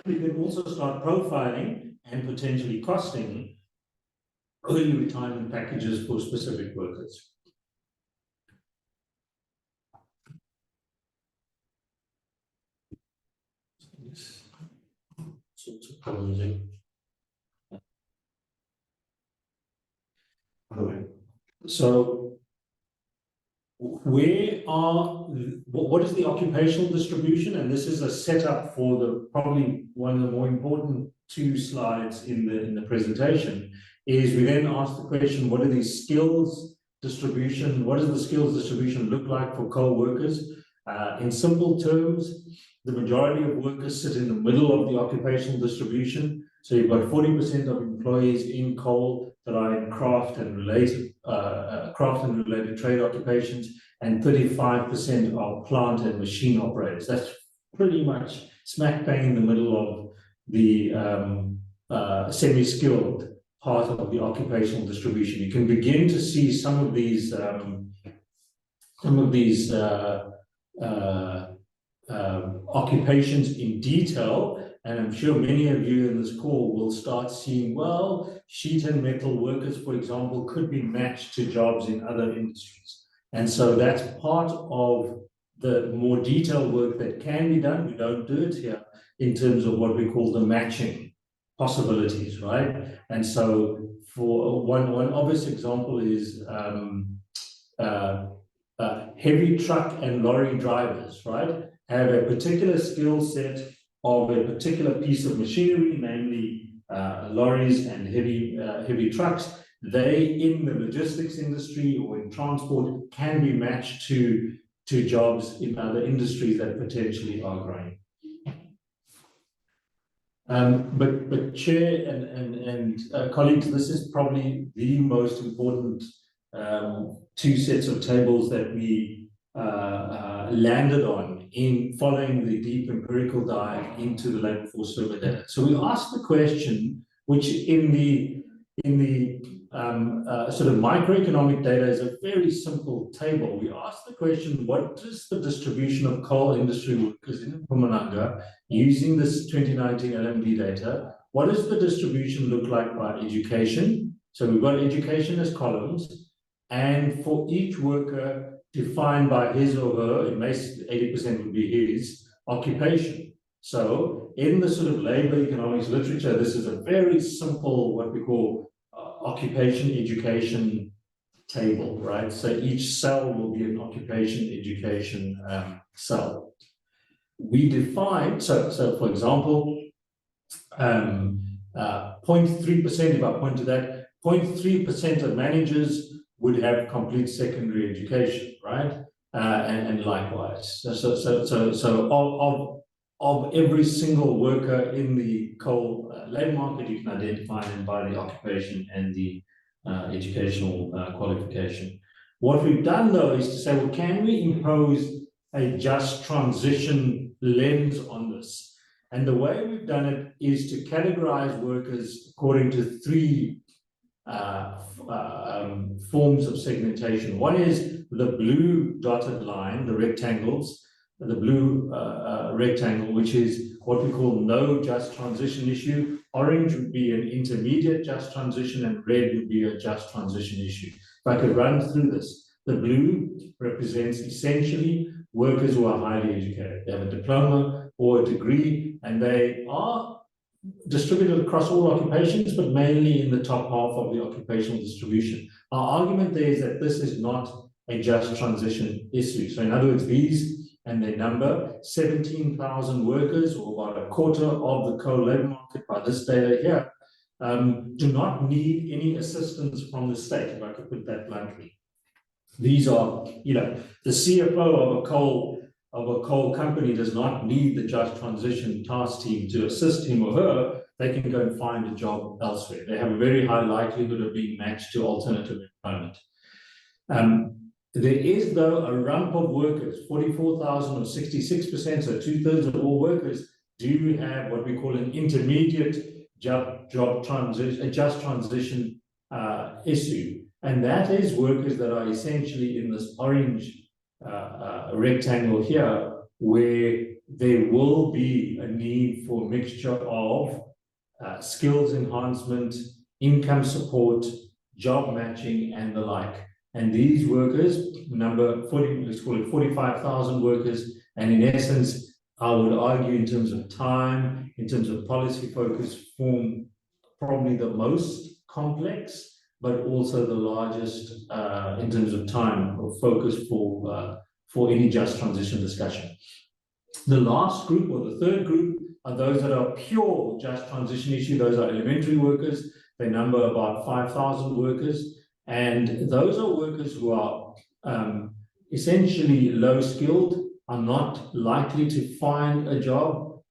Speaker 4: we can also start profiling and potentially costing early retirement packages for specific workers. Sorts of problems in. So, what is the occupational distribution? And this is a setup for the probably one of the more important two slides in the presentation. Is we then ask the question: what are these skills distribution? What does the skills distribution look like for coal workers? In simple terms, the majority of workers sit in the middle of the occupational distribution. So you've got 40% of employees in coal that are in craft and related trade occupations, and 35% are plant and machine operators. That's pretty much smack bang in the middle of the semi-skilled part of the occupational distribution. You can begin to see some of these occupations in detail, and I'm sure many of you in this call will start seeing, well, sheet and metal workers, for example, could be matched to jobs in other industries. And so that's part of the more detailed work that can be done. We don't do it here in terms of what we call the matching possibilities, right? And so for one obvious example is heavy truck and lorry drivers, right, have a particular skill set of a particular piece of machinery, namely lorries and heavy trucks. They, in the logistics industry or in transport, can be matched to jobs in other industries that potentially are growing. But Chair and colleagues, this is probably the most important two sets of tables that we landed on in following the deep empirical dive into the labour force survey data. So we asked the question, which in the sort of microeconomic data is a very simple table. We asked the question, what is the distribution of coal industry workers in Mpumalanga using this 2019 LMD data? What does the distribution look like by education? So we've got education as columns, and for each worker defined by his or her, it may 80% would be his occupation. So in the sort of labor economics literature, this is a very simple, what we call occupation education table, right? So each cell will be an occupation education cell. We define, so for example, 0.3%, if I point to that, 0.3% of managers would have complete secondary education, right? And likewise. So of every single worker in the coal labor market, you can identify them by the occupation and the educational qualification. What we've done, though, is to say, well, can we impose a just transition lens on this? And the way we've done it is to categorize workers according to three forms of segmentation. One is the blue dotted line, the rectangles, the blue rectangle, which is what we call no just transition issue. Orange would be an intermediate just transition, and red would be a just transition issue. If I could run through this, the blue represents essentially workers who are highly educated. They have a diploma or a degree, and they are distributed across all occupations, but mainly in the top half of the occupational distribution. Our argument there is that this is not a just transition issue. So in other words, these and their number, 17,000 workers, or about a quarter of the coal labor market by this data here, do not need any assistance from the state, if I could put that bluntly. These are, you know, the CFO of a coal company does not need the just transition task team to assist him or her. They can go and find a job elsewhere. They have a very high likelihood of being matched to alternative employment. There is, though, a rump of workers, 44,000 or 66%, so 2/3 of all workers, do have what we call an intermediate job transition, a just transition issue. And that is workers that are essentially in this orange rectangle here, where there will be a need for a mixture of skills enhancement, income support, job matching, and the like. And these workers, number 40, let's call it 45,000 workers, and in essence, I would argue in terms of time, in terms of policy focus, form probably the most complex, but also the largest in terms of time or focus for any just transition discussion. The last group, or the third group, are those that are pure just transition issue. Those are elementary workers. They number about 5,000 workers. And those are workers who are essentially low skilled, are not likely to find a job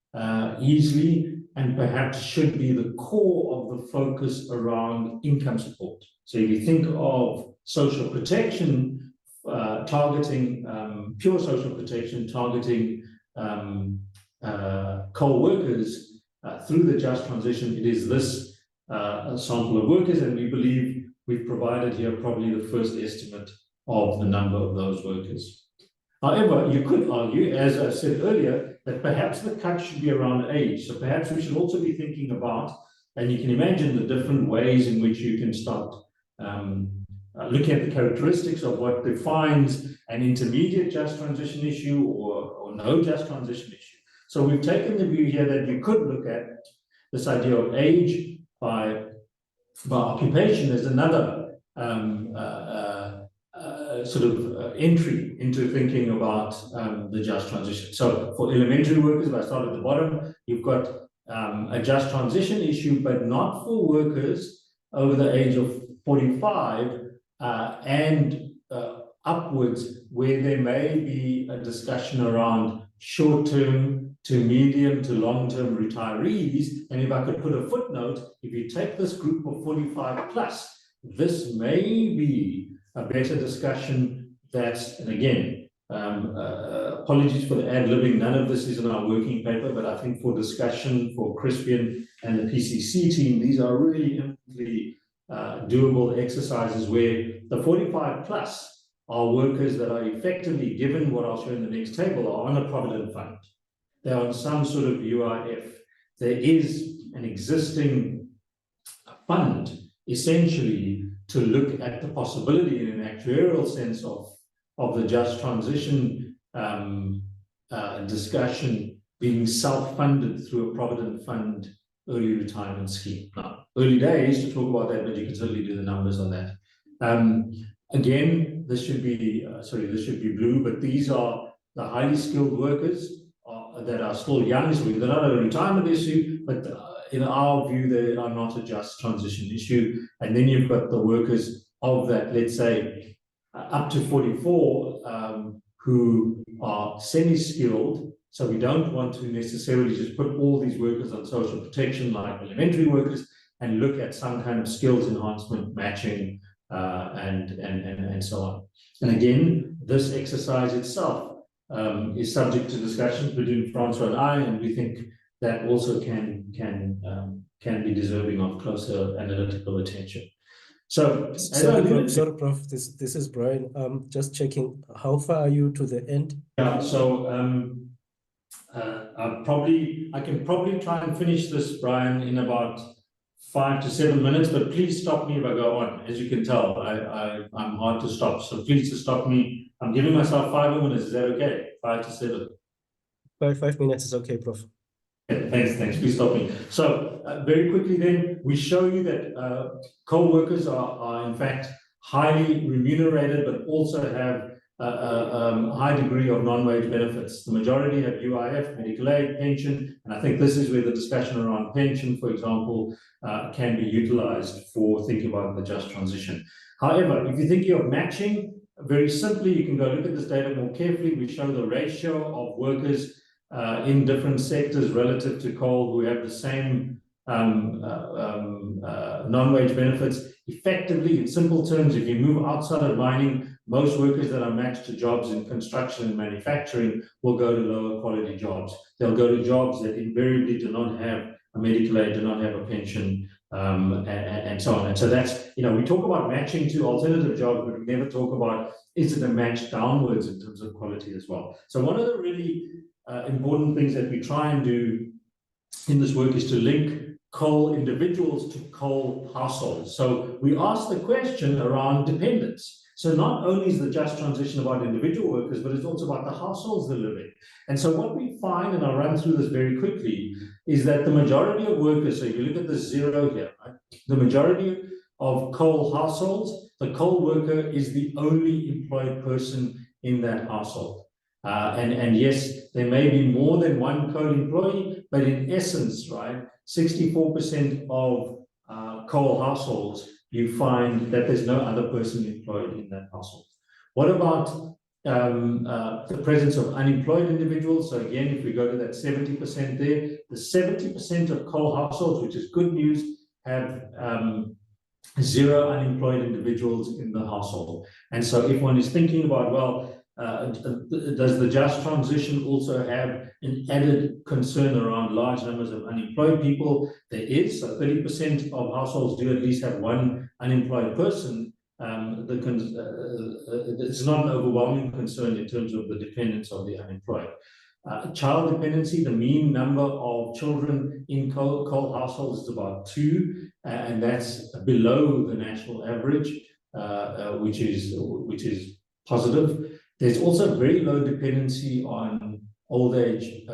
Speaker 4: easily, and perhaps should be the core of the focus around income support. So if you think of social protection, targeting pure social protection, targeting co-workers through the just transition, it is this sample of workers, and we believe we've provided here probably the first estimate of the number of those workers. However, you could argue, as I said earlier, that perhaps the cut should be around age. So perhaps we should also be thinking about, and you can imagine the different ways in which you can start looking at the characteristics of what defines an intermediate just transition issue or no just transition issue. So we've taken the view here that you could look at this idea of age by occupation as another entry into thinking about the just transition. So for elementary workers, if I start at the bottom, you've got a just transition issue, but not for workers over the age of 45 and upwards, where there may be a discussion around short-term to medium to long-term retirees. And if I could put a footnote, if you take this group of 45 plus, this may be a better discussion. And again, apologies for the ad-libbing, none of this is in our working paper, but I think for discussion for Crispian and the PCC team, these are really doable exercises where the 45 plus are workers that are effectively, given what I'll show in the next table, are on a provident fund. They're on some sort of UIF. There is an existing fund, essentially, to look at the possibility in an actuarial sense of the just transition discussion being self-funded through a provident fund early retirement scheme. Now, early days to talk about that, but you can certainly do the numbers on that. Again, this should be blue, but these are the highly skilled workers that are still young, so they're not a retirement issue, but in our view, they are not a just transition issue. And then you've got the workers of that, let's say, up to 44, who are semi-skilled. So we don't want to necessarily just put all these workers on social protection like elementary workers, and look at some kind of skills enhancement, matching, and so on. And again, this exercise itself is subject to discussions between Francois and I, and we think that also can be deserving of closer analytical attention. So,
Speaker 1: sorry, Prof. This is Brian. Just checking. How far are you to the end?
Speaker 4: Yeah. So I can probably try and finish this, Brian, in about 5 to 7 minutes. But please stop me if I go on. As you can tell, I'm hard to stop. So please just stop me. I'm giving myself 5 more minutes. Is that okay? 5 to 7.
Speaker 1: 5 minutes is okay, Prof.
Speaker 4: Okay, thanks. Please stop me. So very quickly then, we show you that co-workers are in fact highly remunerated, but also have a high degree of non-wage benefits. The majority have UIF, medical aid, pension, and I think this is where the discussion around pension, for example, can be utilized for thinking about the just transition. However, if you're thinking of matching, very simply, you can go look at this data more carefully. We show the ratio of workers in different sectors relative to coal who have the same non-wage benefits. Effectively, in simple terms, if you move outside of mining, most workers that are matched to jobs in construction and manufacturing will go to lower quality jobs. They'll go to jobs that invariably do not have a medical aid, do not have a pension, and so on. And so that's, we talk about matching to alternative jobs, but we never talk about, is it a match downwards in terms of quality as well? So one of the really important things that we try and do in this work is to link coal individuals to coal households. So we ask the question around dependence. So not only is the just transition about individual workers, but it's also about the households they live in. And so what we find, and I'll run through this very quickly, is that the majority of workers, so if you look at the zero here, right, the majority of coal households, the coal worker is the only employed person in that household. And yes, there may be more than one coal employee, but in essence, right, 64% of coal households, you find that there's no other person employed in that household. What about the presence of unemployed individuals? So again, if we go to that 70% there, the 70% of coal households, which is good news, have zero unemployed individuals in the household. And so if one is thinking about, well, does the just transition also have an added concern around large numbers of unemployed people? There is. So 30% of households do at least have one unemployed person. It's not an overwhelming concern in terms of the dependence of the unemployed. Child dependency, the mean number of children in coal households is about 2, and that's below the national average, which is positive. There's also very low dependency on old age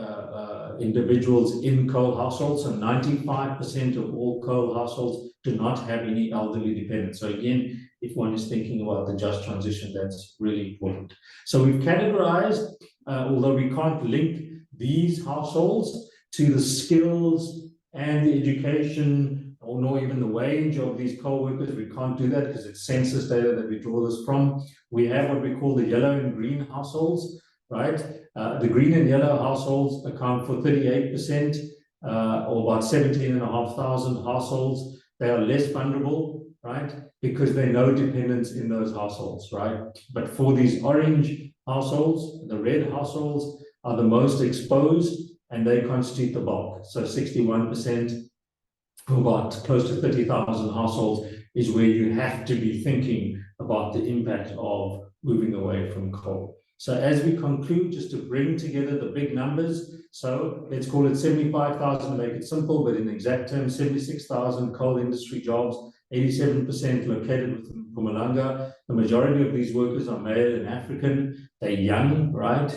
Speaker 4: individuals in coal households. So 95% of all coal households do not have any elderly dependents. So again, if one is thinking about the just transition, that's really important. So we've categorized, although we can't link these households to the skills and the education, or nor even the wage of these coal workers. We can't do that because it's census data that we draw this from. We have what we call the yellow and green households, right? The green and yellow households account for 38%, or about 17,500 households. They are less vulnerable, right? Because there are no dependents in those households, right? But for these orange households, the red households are the most exposed, and they constitute the bulk. So 61%, about close to 30,000 households, is where you have to be thinking about the impact of moving away from coal. So as we conclude, just to bring together the big numbers, so let's call it 75,000 to make it simple, but in exact terms, 76,000 coal industry jobs, 87% located within Mpumalanga. The majority of these workers are male and African. They're young, right?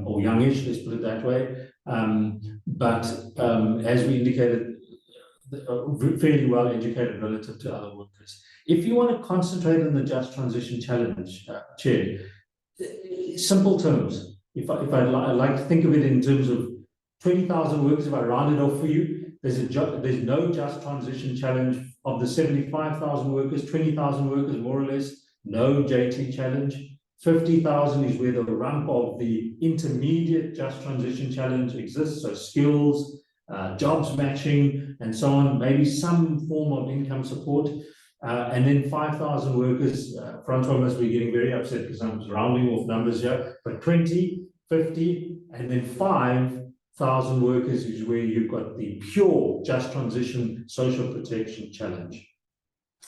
Speaker 4: Or youngish, let's put it that way. But as we indicated, fairly well educated relative to other workers. If you want to concentrate on the just transition challenge, Chair, simple terms, if I'd like to think of it in terms of 20,000 workers, if I round it off for you, there's no just transition challenge of the 75,000 workers, 20,000 workers more or less, no JT challenge. 50,000 is where the rump of the intermediate just transition challenge exists, so skills, jobs matching, and so on, maybe some form of income support. And then 5,000 workers, Francois must be getting very upset because I'm rounding off numbers here, but 20, 50, and then 5,000 workers is where you've got the pure just transition social protection challenge.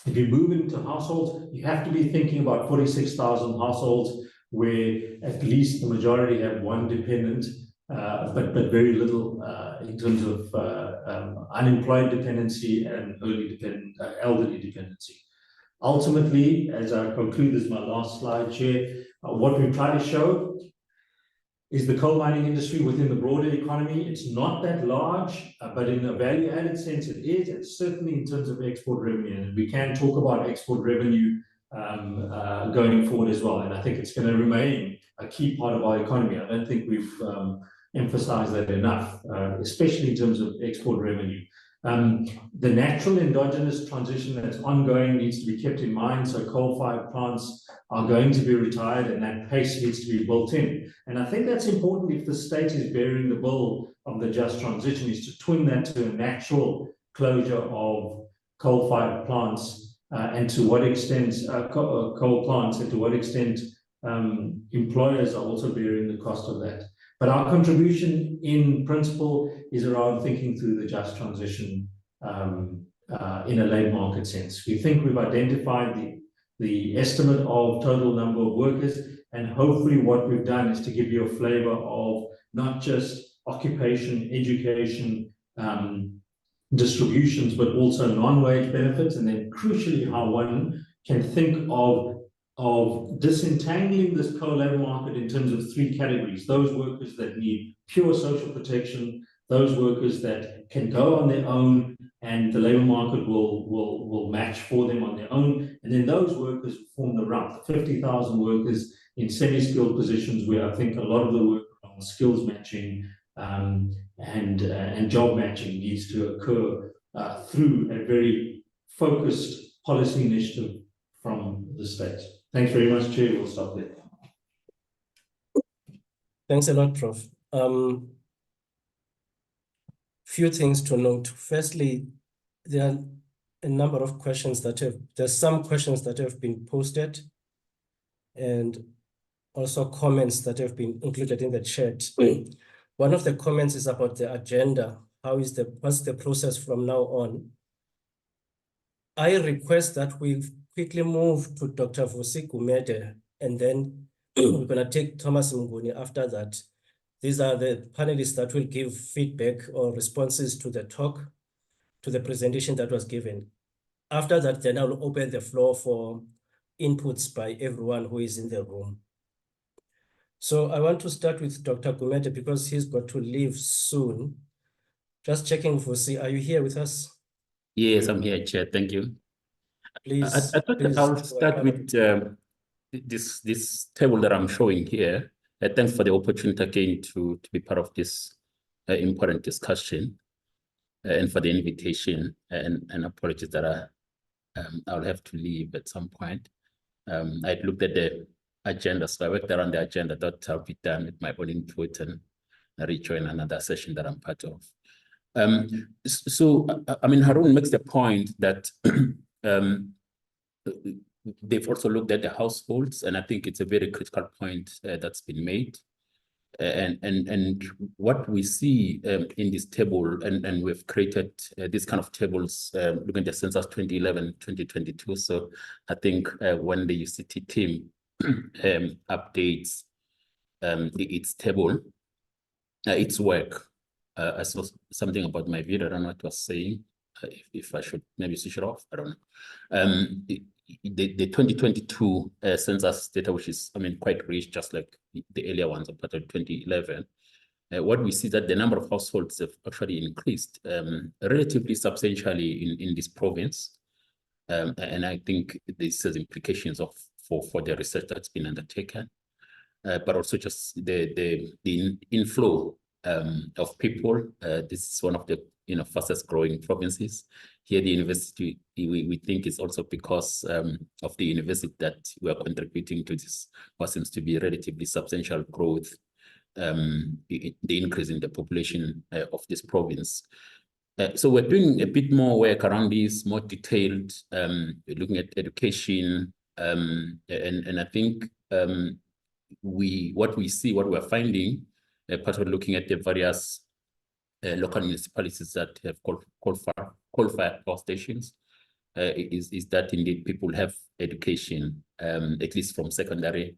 Speaker 4: If you move into households, you have to be thinking about 46,000 households where at least the majority have one dependent, but very little in terms of unemployed dependency and elderly dependency. Ultimately, as I conclude, this is my last slide, Chair, what we try to show is the coal mining industry within the broader economy. It's not that large, but in a value-added sense it is, and certainly in terms of export revenue. And we can talk about export revenue going forward as well. And I think it's going to remain a key part of our economy. I don't think we've emphasized that enough, especially in terms of export revenue. The natural endogenous transition that's ongoing needs to be kept in mind. So coal-fired plants are going to be retired, and that pace needs to be built in. And I think that's important if the state is bearing the bill of the just transition, is to twin that to a natural closure of coal-fired plants and to what extent coal plants, and to what extent employers are also bearing the cost of that. But our contribution in principle is around thinking through the just transition in a labour market sense. We think we've identified the estimate of total number of workers, and hopefully what we've done is to give you a flavour of not just occupation, education, distributions, but also non-wage benefits, and then crucially how one can think of disentangling this co-labour market in terms of three categories: those workers that need pure social protection, those workers that can go on their own and the labour market will match for them on their own, and then those workers form the rump, 50,000 workers in semi-skilled positions, where I think a lot of the work on skills matching and job matching needs to occur through a very focused policy initiative from the state. Thanks very much, Chair. We'll stop there.
Speaker 1: Thanks a lot, Prof. Few things to note. Firstly, there are a number of questions there's some questions that have been posted, and also comments that have been included in the chat. One of the comments is about the agenda. What's the process from now on? I request that we quickly move to Dr. Vusi Gumede, and then we're going to take Thomas Mnguni after that. These are the panelists that will give feedback or responses to the talk, to the presentation that was given. After that, then I'll open the floor for inputs by everyone who is in the room. So I want to start with Dr. Gumede because he's got to leave soon. Just checking, Vusi, are you here with us?
Speaker 7: Yes, I'm here, Chair. Thank you.
Speaker 1: Please.
Speaker 7: I thought I'll start with this table that I'm showing here. Thanks for the opportunity again to be part of this important discussion, and for the invitation, and apologies that I'll have to leave at some point. I looked at the agenda, so I worked around the agenda. That I'll be done with my own input and rejoin another session that I'm part of. So, I mean, Harun makes the point that they've also looked at the households, and I think it's a very critical point that's been made. And what we see in this table, and we've created these kind of tables looking at the census 2011, 2022. So I think when the UCT team updates its table, its work. I saw something about my video. I don't know what it was saying. If I should maybe switch it off, I don't know. The 2022 census data, which is, I mean, quite rich, just like the earlier ones of 2011. What we see that the number of households have actually increased relatively substantially in this province. And I think this has implications for the research that's been undertaken, but also just the inflow of people. This is one of the fastest growing provinces. Here, the university, we think is also because of the university that we are contributing to this, what seems to be relatively substantial growth, the increase in the population of this province. So we're doing a bit more work around this, more detailed, looking at education, and I think what we're finding, part of looking at the various local municipalities that have coal-fired power stations, is that indeed people have education, at least from secondary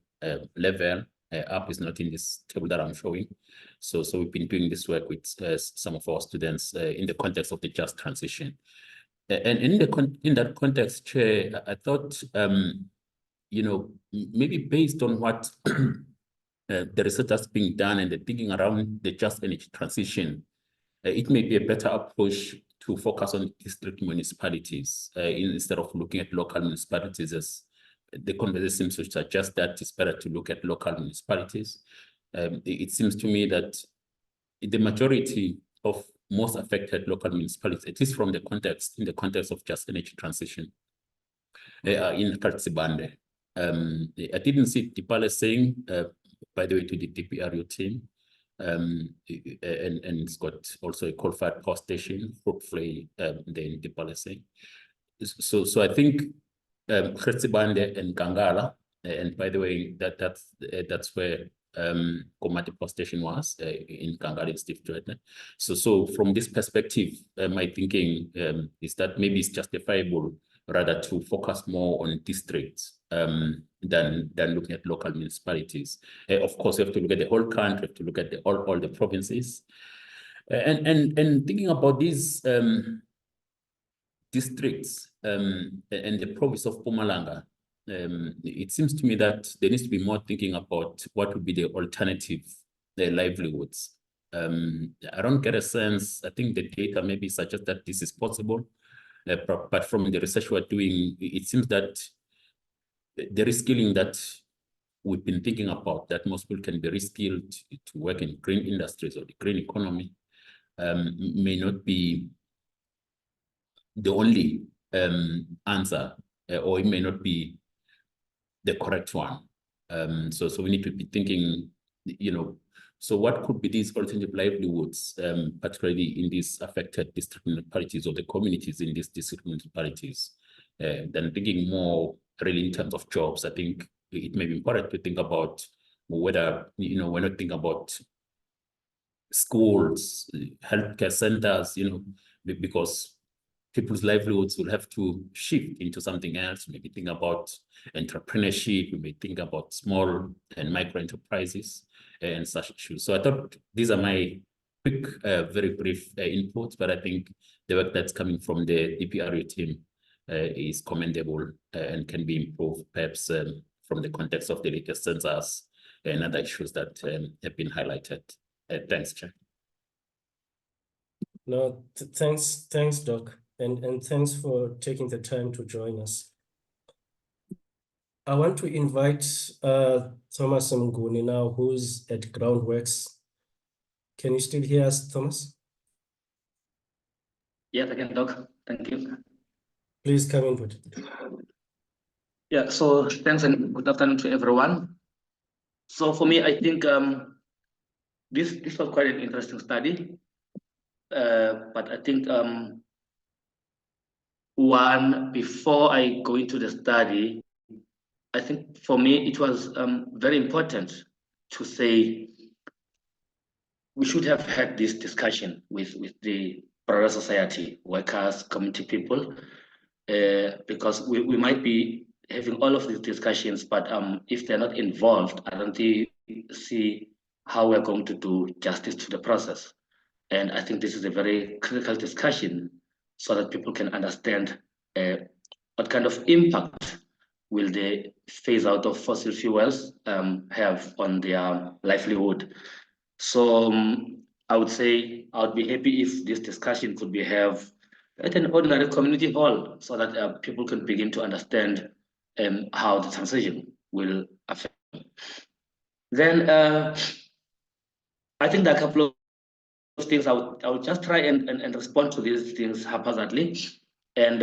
Speaker 7: level up. Is not in this table that I'm showing. So we've been doing this work with some of our students in the context of the just transition. And in that context, Chair, I thought, maybe based on what the research that's being done and the thinking around the just energy transition, it may be a better approach to focus on district municipalities instead of looking at local municipalities, as the conversation seems to suggest that it's better to look at local municipalities. It seems to me that the majority of most affected local municipalities, at least from in the context of just energy transition, are in Katsibande. I didn't see Dipale saying, by the way, to the DPRU team, and it's got also a coal-fired power station, hopefully, in Dipale saying. So I think Khretsibande and Kangala, and by the way, that's where Komati Power Station was in Kangala, Steve Jordan. So from this perspective, my thinking is that maybe it's justifiable rather to focus more on districts than looking at local municipalities. Of course, we have to look at the whole country, we have to look at all the provinces, and thinking about these districts and the province of Mpumalanga. It seems to me that there needs to be more thinking about what would be the alternative livelihoods. I don't get a sense, I think the data maybe suggests that this is possible, but from the research we're doing, it seems that the reskilling that we've been thinking about, that most people can be reskilled to work in green industries or the green economy, may not be the only answer, or it may not be the correct one. So we need to be thinking, so what could be these alternative livelihoods, particularly in these affected district municipalities or the communities in these district municipalities, than thinking more really in terms of jobs. I think it may be important to think about whether, we're not thinking about schools, healthcare centers, because people's livelihoods will have to shift into something else. Maybe think about entrepreneurship, we may think about small and micro enterprises and such issues. So I thought these are my quick, very brief inputs, but I think the work that's coming from the DPRU team is commendable and can be improved, perhaps from the context of the latest census and other issues that have been highlighted. Thanks, Chair.
Speaker 1: No, thanks, Doc. And thanks for taking the time to join us. I want to invite Thomas Mnguni now, who's at Groundworks. Can you still hear us, Thomas?
Speaker 8: Yes, I can, Doc. Thank you.
Speaker 1: Please come in.
Speaker 8: Yeah, so thanks and good afternoon to everyone. So for me, I think this was quite an interesting study. But I think before I go into the study, I think for me it was very important to say we should have had this discussion with the broader society, workers, community people, because we might be having all of these discussions, but if they're not involved, I don't see how we're going to do justice to the process. And I think this is a very critical discussion so that people can understand what kind of impact will the phase out of fossil fuels have on their livelihood. So I would say I would be happy if this discussion could be held at an ordinary community hall so that people can begin to understand how the transition will affect them. Then I think there are a couple of things I would just try and respond to these things haphazardly. And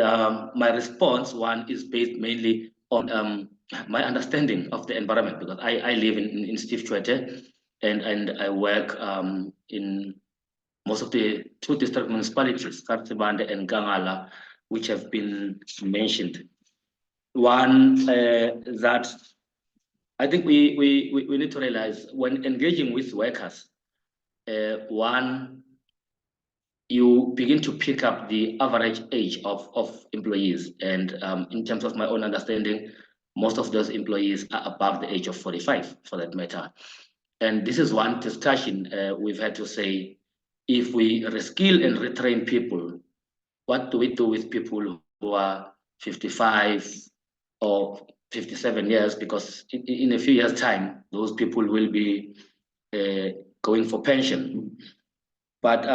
Speaker 8: my response, one, is based mainly on my understanding of the environment, because I live in Steve Tshwete, and I work in most of the 2 district municipalities, Khretsibande and Kangala, which have been mentioned. One, that I think we need to realize when engaging with workers, one, you begin to pick up the average age of employees. And in terms of my own understanding, most of those employees are above the age of 45, for that matter. And this is one discussion we've had to say, if we reskill and retrain people, what do we do with people who are 55 or 57 years? Because in a few years' time, those people will be going for pension. But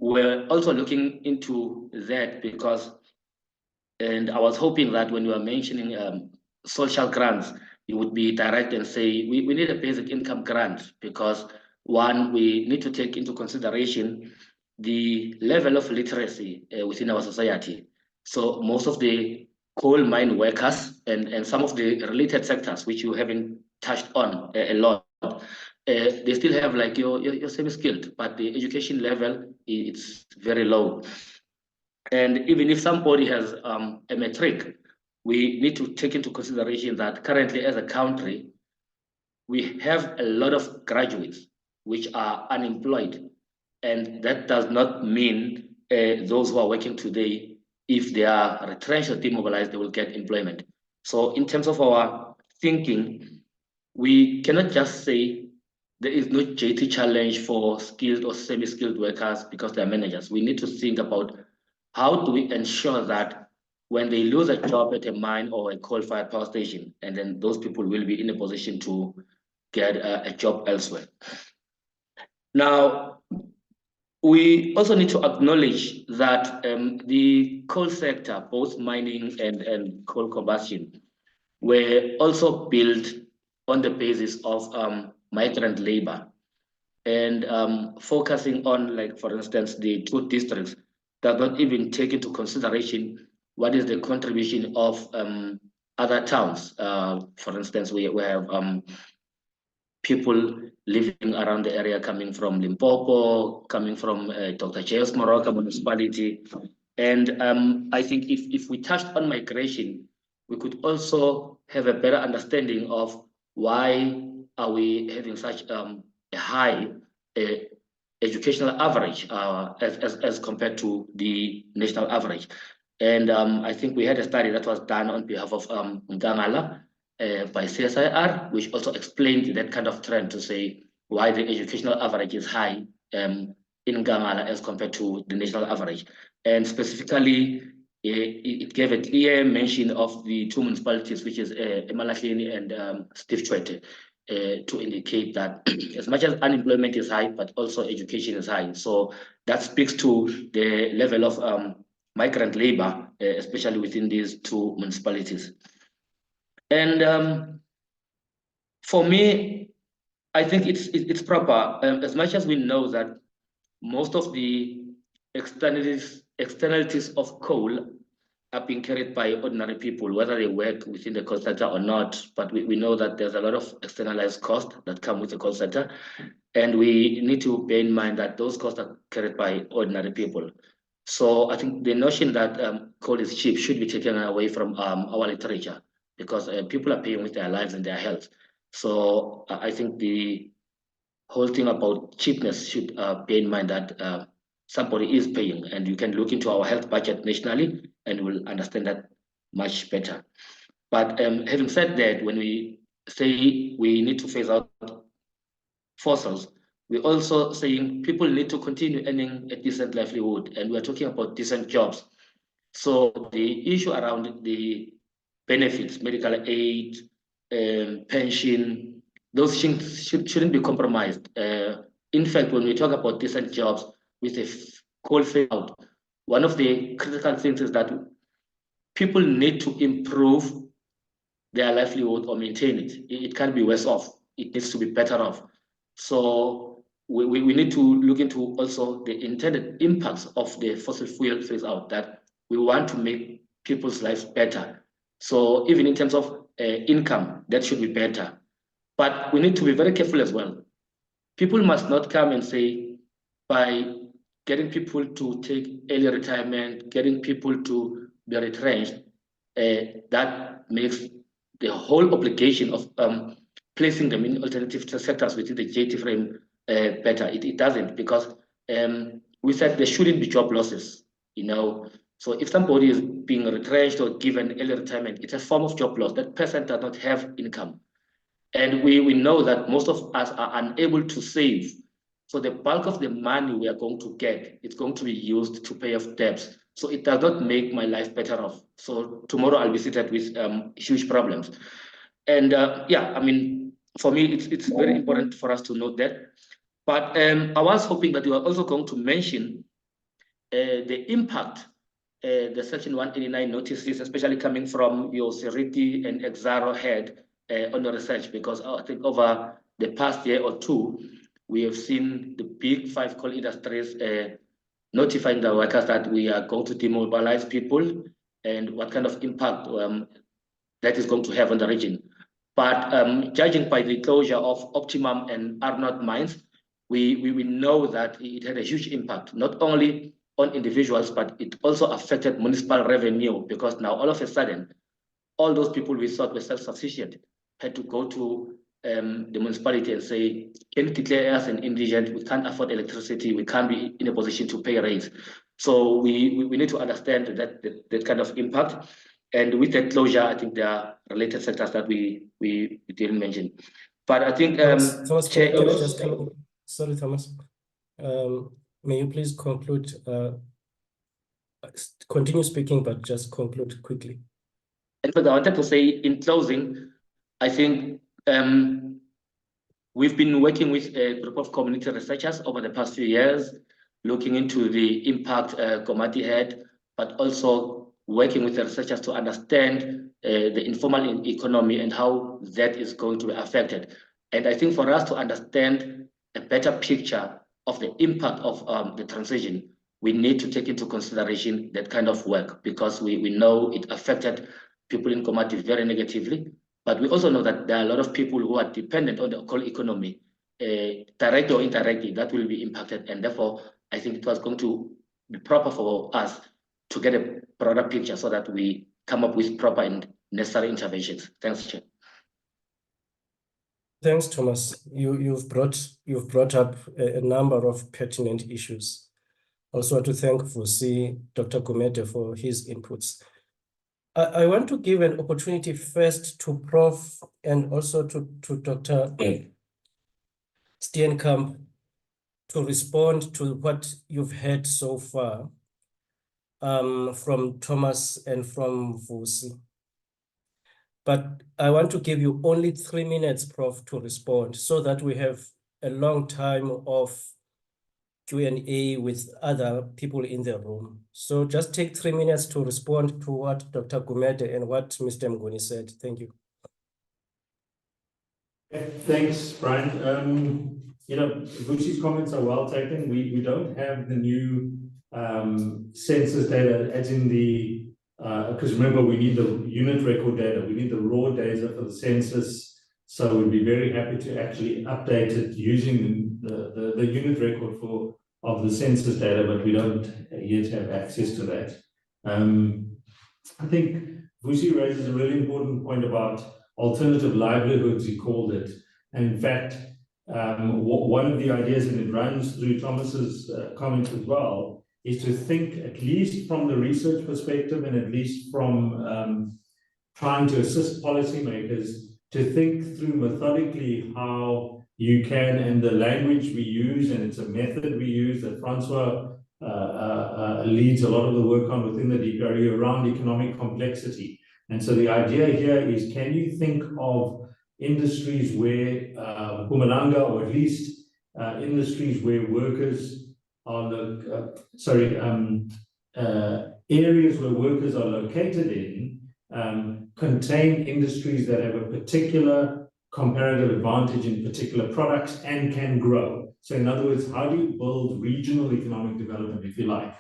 Speaker 8: we're also looking into that because, and I was hoping that when you were mentioning social grants, you would be direct and say, we need a basic income grant because, one, we need to take into consideration the level of literacy within our society. So most of the coal mine workers and some of the related sectors, which you haven't touched on a lot, they still have like your semi-skilled, but the education level, it's very low. And even if somebody has a matric, we need to take into consideration that currently as a country, we have a lot of graduates which are unemployed. And that does not mean those who are working today, if they are retrenched or demobilized, they will get employment. So in terms of our thinking, we cannot just say there is no JT challenge for skilled or semi-skilled workers because they are managers. We need to think about how do we ensure that when they lose a job at a mine or a coal-fired power station, and then those people will be in a position to get a job elsewhere. Now, we also need to acknowledge that the coal sector, both mining and coal combustion, were also built on the basis of migrant labor. And focusing on, like, for instance, the two districts does not even take into consideration what is the contribution of other towns. For instance, we have people living around the area coming from Limpopo, coming from Dr. J.S. Moroka municipality. And I think if we touched on migration, we could also have a better understanding of why are we having such a high educational average as compared to the national average. And I think we had a study that was done on behalf of Mpumalanga by CSIR, which also explained that kind of trend to say why the educational average is high in Ngangala as compared to the national average. And specifically, it gave a clear mention of the two municipalities, which is Emalahleni and Steve Tshwete, to indicate that as much as unemployment is high, but also education is high. So that speaks to the level of migrant labor, especially within these two municipalities. And for me, I think it's proper, as much as we know that most of the externalities of coal are being carried by ordinary people, whether they work within the coal sector or not. But we know that there's a lot of externalized costs that come with the coal sector. And we need to bear in mind that those costs are carried by ordinary people. So I think the notion that coal is cheap should be taken away from our literature, because people are paying with their lives and their health. So I think the whole thing about cheapness should bear in mind that somebody is paying, and you can look into our health budget nationally and we'll understand that much better. But having said that, when we say we need to phase out fossils, we're also saying people need to continue earning a decent livelihood, and we're talking about decent jobs. So the issue around the benefits, medical aid, pension, those things shouldn't be compromised. In fact, when we talk about decent jobs with a coal phase out, one of the critical things is that people need to improve their livelihood or maintain it. It can't be worse off. It needs to be better off. So we need to look into also the intended impacts of the fossil fuel phase out, that we want to make people's lives better. So even in terms of income, that should be better. But we need to be very careful as well. People must not come and say, by getting people to take early retirement, getting people to be retrenched, that makes the whole obligation of placing them in alternative sectors within the JT frame better. It doesn't, because we said there shouldn't be job losses, you know. So if somebody is being retrenched or given early retirement, it's a form of job loss. That person does not have income. And we know that most of us are unable to save. So the bulk of the money we are going to get, it's going to be used to pay off debts. So it does not make my life better off. So tomorrow I'll be seated with huge problems. And yeah, I mean, for me, it's very important for us to note that. But I was hoping that you are also going to mention the impact the Section 189 notices, especially coming from your Seriti and Exaro head on the research, because I think over the past year or two, we have seen the big 5 coal industries notifying the workers that we are going to demobilize people, and what kind of impact that is going to have on the region. But judging by the closure of Optimum and Arnott mines, we know that it had a huge impact, not only on individuals, but it also affected municipal revenue, because now all of a sudden, all those people we thought were self-sufficient had to go to the municipality and say, can you declare us an indigent? We can't afford electricity. We can't be in a position to pay rents. So we need to understand that kind of impact. And with that closure, I think there are related sectors that we didn't mention. But I think
Speaker 1: Thomas, can I just come in? Sorry, Thomas. May you please conclude? Continue speaking, but just conclude quickly.
Speaker 8: And what I wanted to say in closing, I think we've been working with a group of community researchers over the past few years, looking into the impact Komati had, but also working with the researchers to understand the informal economy and how that is going to be affected. And I think for us to understand a better picture of the impact of the transition, we need to take into consideration that kind of work, because we know it affected people in Komati very negatively. But we also know that there are a lot of people who are dependent on the coal economy, directly or indirectly, that will be impacted. And therefore, I think it was going to be proper for us to get a broader picture so that we come up with proper and necessary interventions. Thanks, Chair.
Speaker 1: Thanks, Thomas. You've brought up a number of pertinent issues. Also want to thank Vusi, Dr. Gumede, for his inputs. I want to give an opportunity first to Prof and also to Dr. Steenkamp to respond to what you've heard so far from Thomas and from Vusi. But I want to give you only 3 minutes, Prof, to respond so that we have a long time of Q&A with other people in the room. So just take 3 minutes to respond to what Dr. Gumede and what Mr. Mnguni said. Thank you.
Speaker 4: Thanks, Brian. Vusi's comments are well taken. We don't have the new census data as in the, because remember, we need the unit record data. We need the raw data for the census. So we'd be very happy to actually update it using the unit record of the census data, but we don't yet have access to that. I think Vusi raises a really important point about alternative livelihoods, he called it. And in fact, one of the ideas, and it runs through Thomas's comments as well, is to think, at least from the research perspective and at least from trying to assist policymakers, to think through methodically how you can, and the language we use, and it's a method we use that Francois leads a lot of the work on within the DPRU around economic complexity. And so the idea here is, can you think of industries where Mpumalanga, or at least industries where workers are, areas where workers are located in, contain industries that have a particular comparative advantage in particular products and can grow. So in other words, how do you build regional economic development, if you like,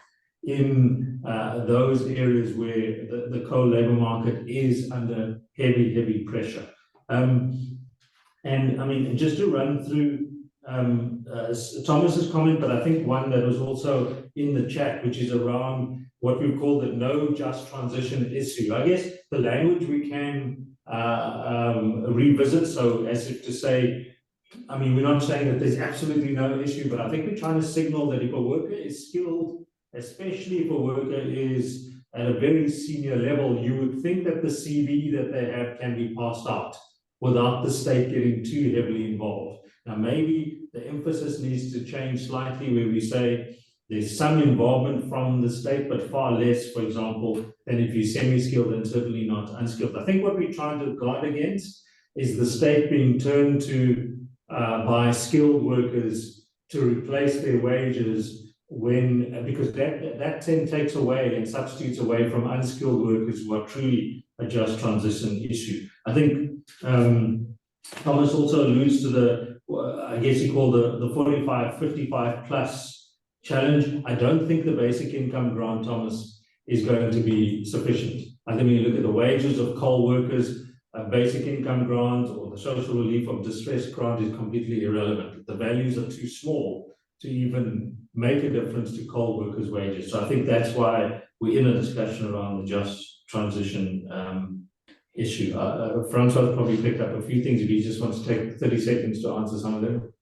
Speaker 4: in those areas where the coal labor market is under heavy pressure? And I mean, just to run through Thomas's comment, but I think one that was also in the chat, which is around what we call the no just transition issue. I guess the language we can revisit, so as if to say, I mean, we're not saying that there's absolutely no issue, but I think we're trying to signal that if a worker is skilled, especially if a worker is at a very senior level, you would think that the CV that they have can be passed out without the state getting too heavily involved. Now, maybe the emphasis needs to change slightly, where we say there's some involvement from the state, but far less, for example, than if you're semi-skilled and certainly not unskilled. I think what we're trying to guard against is the state being turned to by skilled workers to replace their wages because that then takes away and substitutes away from unskilled workers who are truly a just transition issue. I think Thomas also alludes to the, I guess he called the 45, 55 plus challenge. I don't think the basic income grant, Thomas, is going to be sufficient. I think when you look at the wages of coal workers, a basic income grant or the social relief of distress grant is completely irrelevant. The values are too small to even make a difference to coal workers' wages. So I think that's why we're in a discussion around the just transition issue. Francois probably picked up a few things. If you just want to take 30 seconds to answer some of them.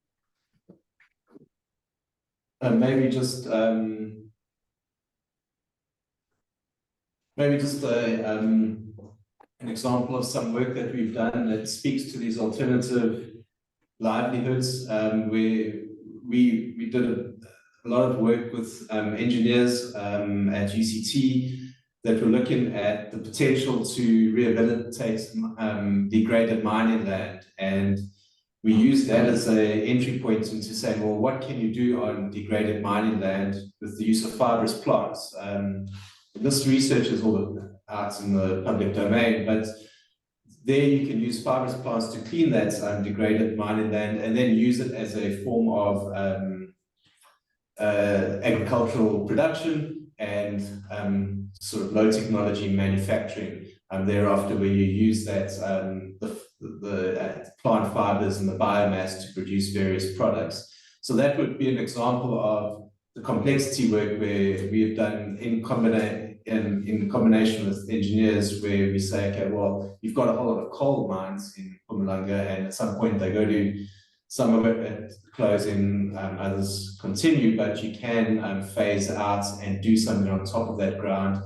Speaker 5: Maybe just an example of some work that we've done that speaks to these alternative livelihoods, where we did a lot of work with engineers at UCT that were looking at the potential to rehabilitate degraded mining land, and we used that as an entry point into saying, well, what can you do on degraded mining land with the use of fibrous plants? This research is all out in the public domain, but there you can use fibrous plants to clean that degraded mining land and then use it as a form of agricultural production and sort of low technology manufacturing. Thereafter, where you use that the plant fibers and the biomass to produce various products. So that would be an example of the complexity work where we have done in combination with engineers, where we say, okay, well, you've got a whole lot of coal mines in Mpumalanga, and at some point they go to some of it at closing, others continue, but you can phase out and do something on top of that ground,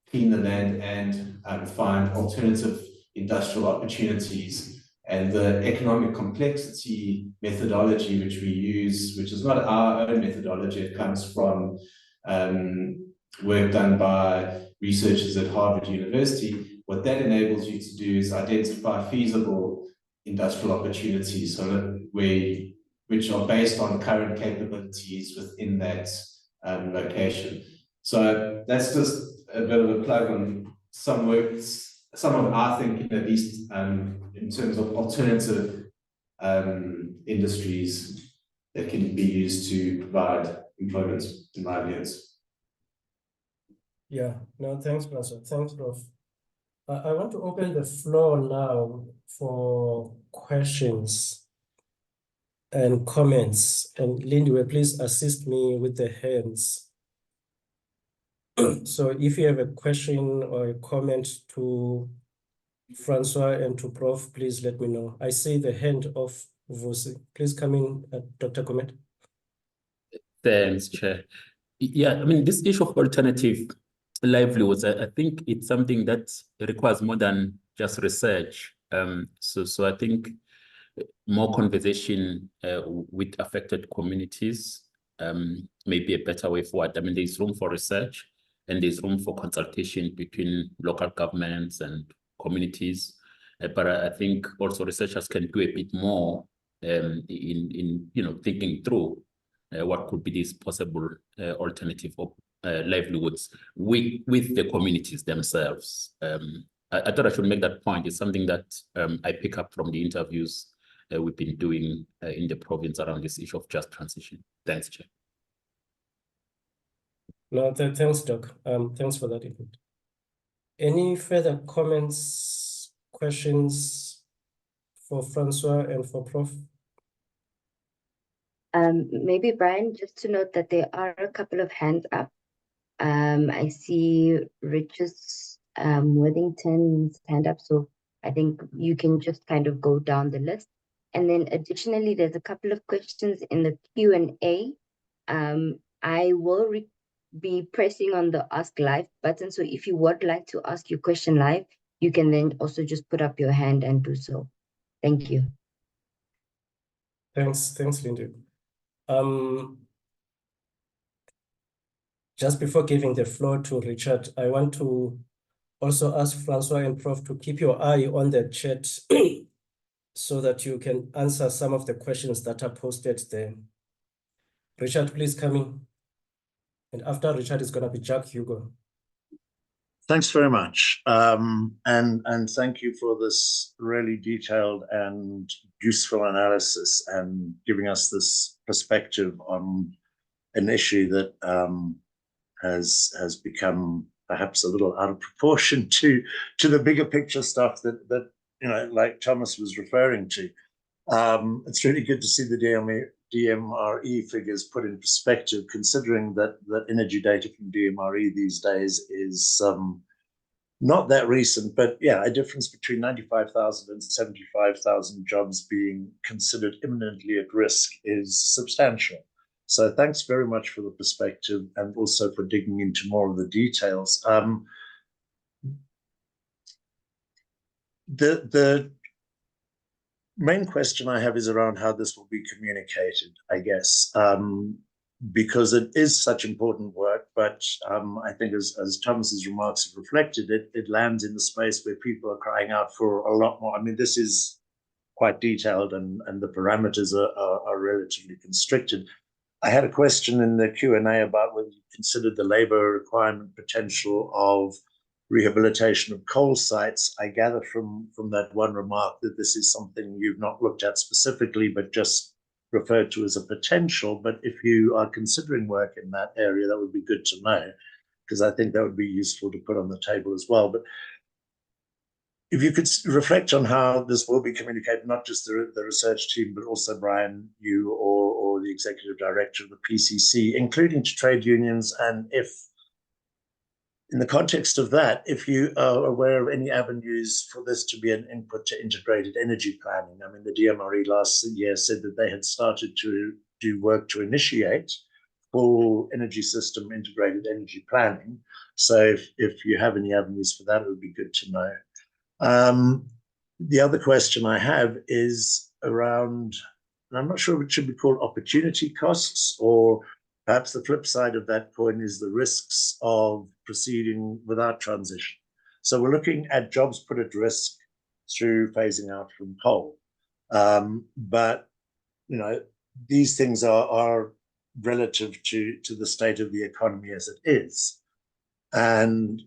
Speaker 5: clean the land, and find alternative industrial opportunities. And the economic complexity methodology which we use, which is not our own methodology, it comes from work done by researchers at Harvard University. What that enables you to do is identify feasible industrial opportunities, so which are based on current capabilities within that location. So that's just a bit of a plug on some works, some of our thinking, at least in terms of alternative industries that can be used to provide employment and livelihoods.
Speaker 1: Yeah, no, thanks, Francois. Thanks, Prof. I want to open the floor now for questions and comments. And Lindy, please assist me with the hands. So if you have a question or a comment to Francois and to Prof, please let me know. I see the hand of Vusi. Please come in, Dr. Comment.
Speaker 7: Thanks, Chair. Yeah, I mean, this issue of alternative livelihoods, I think it's something that requires more than just research. So I think more conversation with affected communities may be a better way forward. I mean, there's room for research and there's room for consultation between local governments and communities. But I think also researchers can do a bit more in thinking through what could be these possible alternative livelihoods with the communities themselves. I thought I should make that point. It's something that I pick up from the interviews we've been doing in the province around this issue of just transition. Thanks, Chair.
Speaker 1: No, thanks, Doc. Thanks for that input. Any further comments, questions for Francois and for Prof?
Speaker 2: Maybe Brian, just to note that there are a couple of hands up. I see Richard's Worthington's hand up, so I think you can just kind of go down the list. And then additionally, there's a couple of questions in the Q&A. I will be pressing on the Ask Live button, so if you would like to ask your question live, you can then also just put up your hand and do so. Thank you.
Speaker 1: Thanks, Lindy. Just before giving the floor to Richard, I want to also ask Francois and Prof to keep your eye on the chat so that you can answer some of the questions that are posted there. Richard, please come in. And after Richard is going to be Jack Hugo.
Speaker 9: Thanks very much. And thank you for this really detailed and useful analysis and giving us this perspective on an issue that has become perhaps a little out of proportion to the bigger picture stuff that like Thomas was referring to. It's really good to see the DMRE figures put in perspective, considering that energy data from DMRE these days is not that recent, but yeah, a difference between 95,000 and 75,000 jobs being considered imminently at risk is substantial. So thanks very much for the perspective and also for digging into more of the details. The main question I have is around how this will be communicated, I guess, because it is such important work, but I think as Thomas's remarks have reflected, it lands in the space where people are crying out for a lot more. I mean, this is quite detailed and the parameters are relatively constricted. I had a question in the Q&A about whether you considered the labor requirement potential of rehabilitation of coal sites. I gather from that one remark that this is something you've not looked at specifically, but just referred to as a potential. But if you are considering work in that area, that would be good to know, because I think that would be useful to put on the table as well. But if you could reflect on how this will be communicated, not just the research team, but also Brian, you or the executive director of the PCC, including to trade unions, and if, in the context of that, if you are aware of any avenues for this to be an input to integrated energy planning. I mean, the DMRE last year said that they had started to do work to initiate full energy system integrated energy planning. So if you have any avenues for that, it would be good to know. The other question I have is around, and I'm not sure if it should be called opportunity costs, or perhaps the flip side of that coin is the risks of proceeding without transition. So we're looking at jobs put at risk through phasing out from coal. But, you know, these things are relative to the state of the economy as it is. And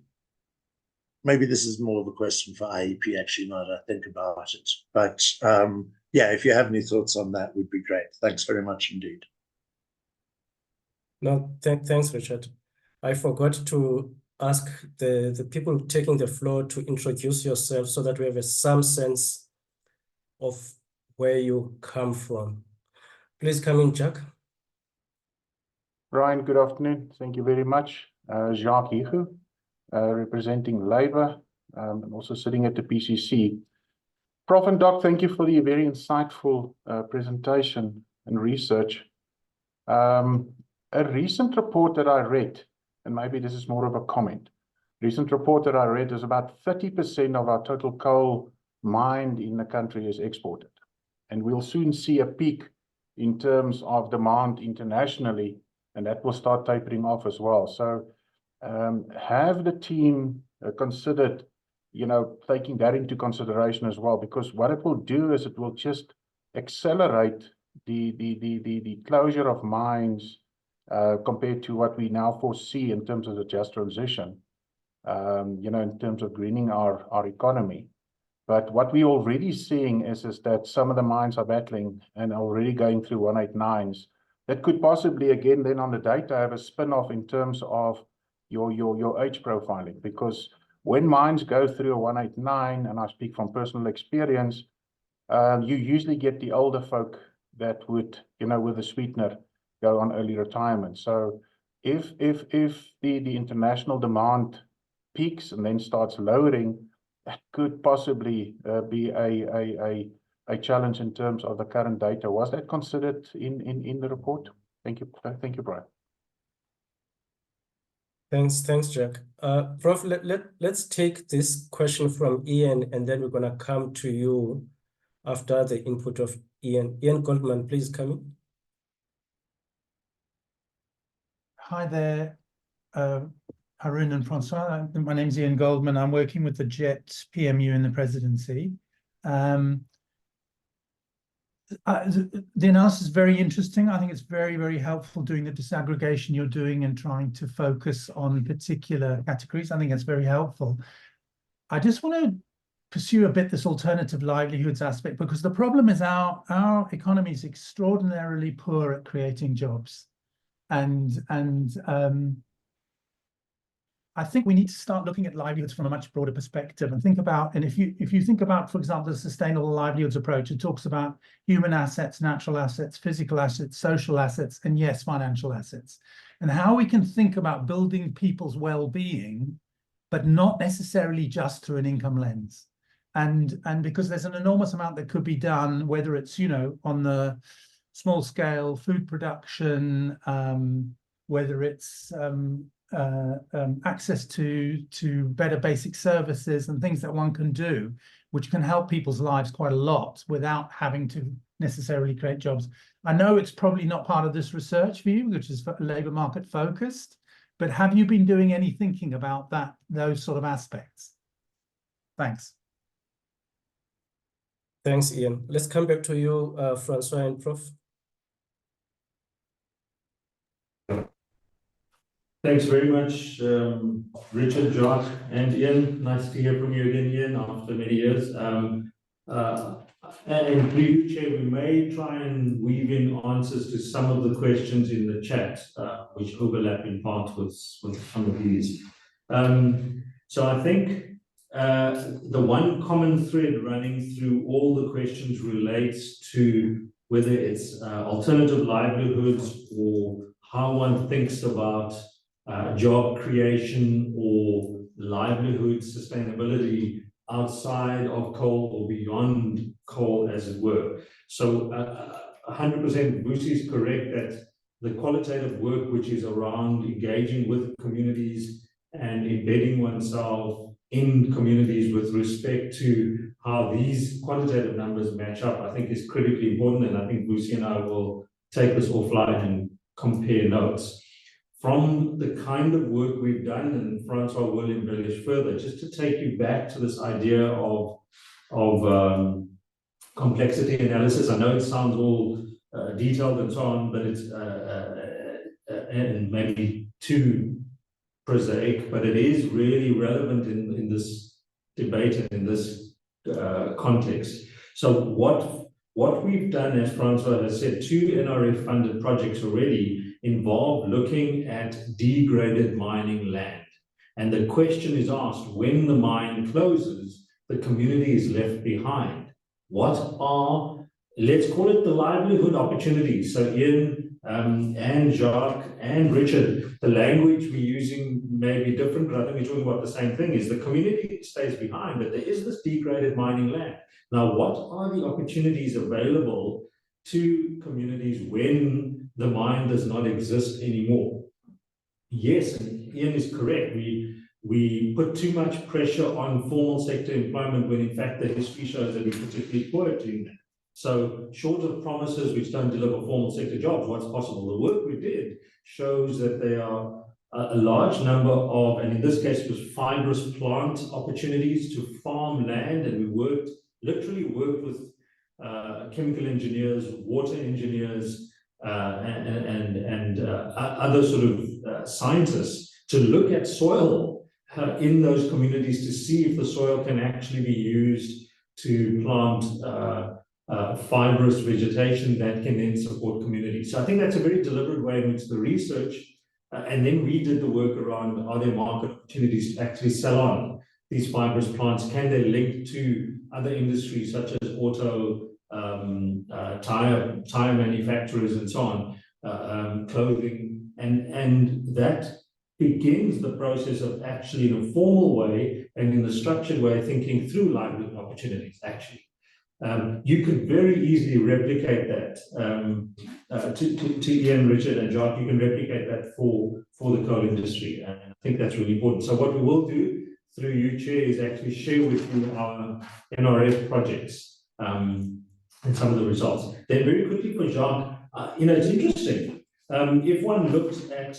Speaker 9: maybe this is more of a question for IEP, actually, now that I think about it. But yeah, if you have any thoughts on that, would be great. Thanks very much indeed.
Speaker 1: No, thanks, Richard. I forgot to ask the people taking the floor to introduce yourself so that we have some sense of where you come from. Please come in, Jack.
Speaker 10: Brian, good afternoon. Thank you very much. Jacques Higu, representing Labour, and also sitting at the PCC. Prof and Doc, thank you for the very insightful presentation and research. A recent report that I read, and maybe this is more of a comment, recent report that I read is about 30% of our total coal mined in the country is exported. And we'll soon see a peak in terms of demand internationally, and that will start tapering off as well. So have the team considered, you know, taking that into consideration as well, because what it will do is it will just accelerate the closure of mines compared to what we now foresee in terms of the just transition, you know, in terms of greening our economy. But what we're already seeing is that some of the mines are battling and already going through 189s. That could possibly, again, then on the data, have a spin-off in terms of your age profiling. Because when mines go through a 189, and I speak from personal experience, you usually get the older folk that would, you know, with a sweetener, go on early retirement. So if the international demand peaks and then starts lowering, that could possibly be a challenge in terms of the current data. Was that considered in the report? Thank you. Thank you, Brian.
Speaker 1: Thanks, Jack. Prof, let's take this question from Ian, and then we're going to come to you after the input of Ian. Ian Goldman, please come in.
Speaker 11: Hi there, Haroon and Francois. My name's Ian Goldman. I'm working with the JET PMU in the presidency. The analysis is very interesting. I think it's very, very helpful doing the disaggregation you're doing and trying to focus on particular categories. I think it's very helpful. I just want to pursue a bit this alternative livelihoods aspect, because the problem is our economy is extraordinarily poor at creating jobs. And I think we need to start looking at livelihoods from a much broader perspective and think about, and if you think about, for example, the sustainable livelihoods approach, it talks about human assets, natural assets, physical assets, social assets, and yes, financial assets, and how we can think about building people's well-being, but not necessarily just through an income lens. And because there's an enormous amount that could be done, whether it's, you know, on the small scale food production, whether it's access to better basic services and things that one can do, which can help people's lives quite a lot without having to necessarily create jobs. I know it's probably not part of this research for you, which is labour market focused, but have you been doing any thinking about those sort of aspects? Thanks.
Speaker 1: Thanks, Ian. Let's come back to you, Francois and Prof.
Speaker 4: Thanks very much, Richard, Jacques, and Ian. Nice to hear from you again, Ian, after many years. And through you, Chair, we may try and weave in answers to some of the questions in the chat, which overlap in part with some of these. So I think the one common thread running through all the questions relates to whether it's alternative livelihoods or how one thinks about job creation or livelihood sustainability outside of coal or beyond coal, as it were. So 100% Busi is correct that the qualitative work, which is around engaging with communities and embedding oneself in communities with respect to how these quantitative numbers match up, I think is critically important. And I think Busi and I will take this offline and compare notes. From the kind of work we've done, and Francois will embellish further, just to take you back to this idea of complexity analysis. I know it sounds all detailed and so on, but it's and maybe too prosaic, but it is really relevant in this debate and in this context. So what we've done, as Francois has said, 2 NRF-funded projects already involve looking at degraded mining land. And the question is asked, when the mine closes, the community is left behind. What are, let's call it the livelihood opportunities? So Ian and Jacques and Richard, the language we're using may be different, but I think we're talking about the same thing, is the community stays behind, but there is this degraded mining land. Now, what are the opportunities available to communities when the mine does not exist anymore? Yes, and Ian is correct. We put too much pressure on formal sector employment when in fact the history shows that we're particularly poor at doing that. So short of promises which don't deliver formal sector jobs, what's possible? The work we did shows that there are a large number of, and in this case it was fibrous plant opportunities to farm land, and we literally worked with chemical engineers, water engineers, and other sort of scientists to look at soil in those communities to see if the soil can actually be used to plant fibrous vegetation that can then support communities. So I think that's a very deliberate way in which the research, and then we did the work around, are there market opportunities to actually sell on these fibrous plants? Can they link to other industries such as auto, tire manufacturers and so on, clothing, and that begins the process of actually in a formal way and in a structured way thinking through livelihood opportunities, actually. You could very easily replicate that to Ian, Richard, and Jacques. You can replicate that for the coal industry, and I think that's really important. So what we will do through you, Chair, is actually share with you our NRF projects and some of the results. Then very quickly for Jacques, it's interesting. If one looks at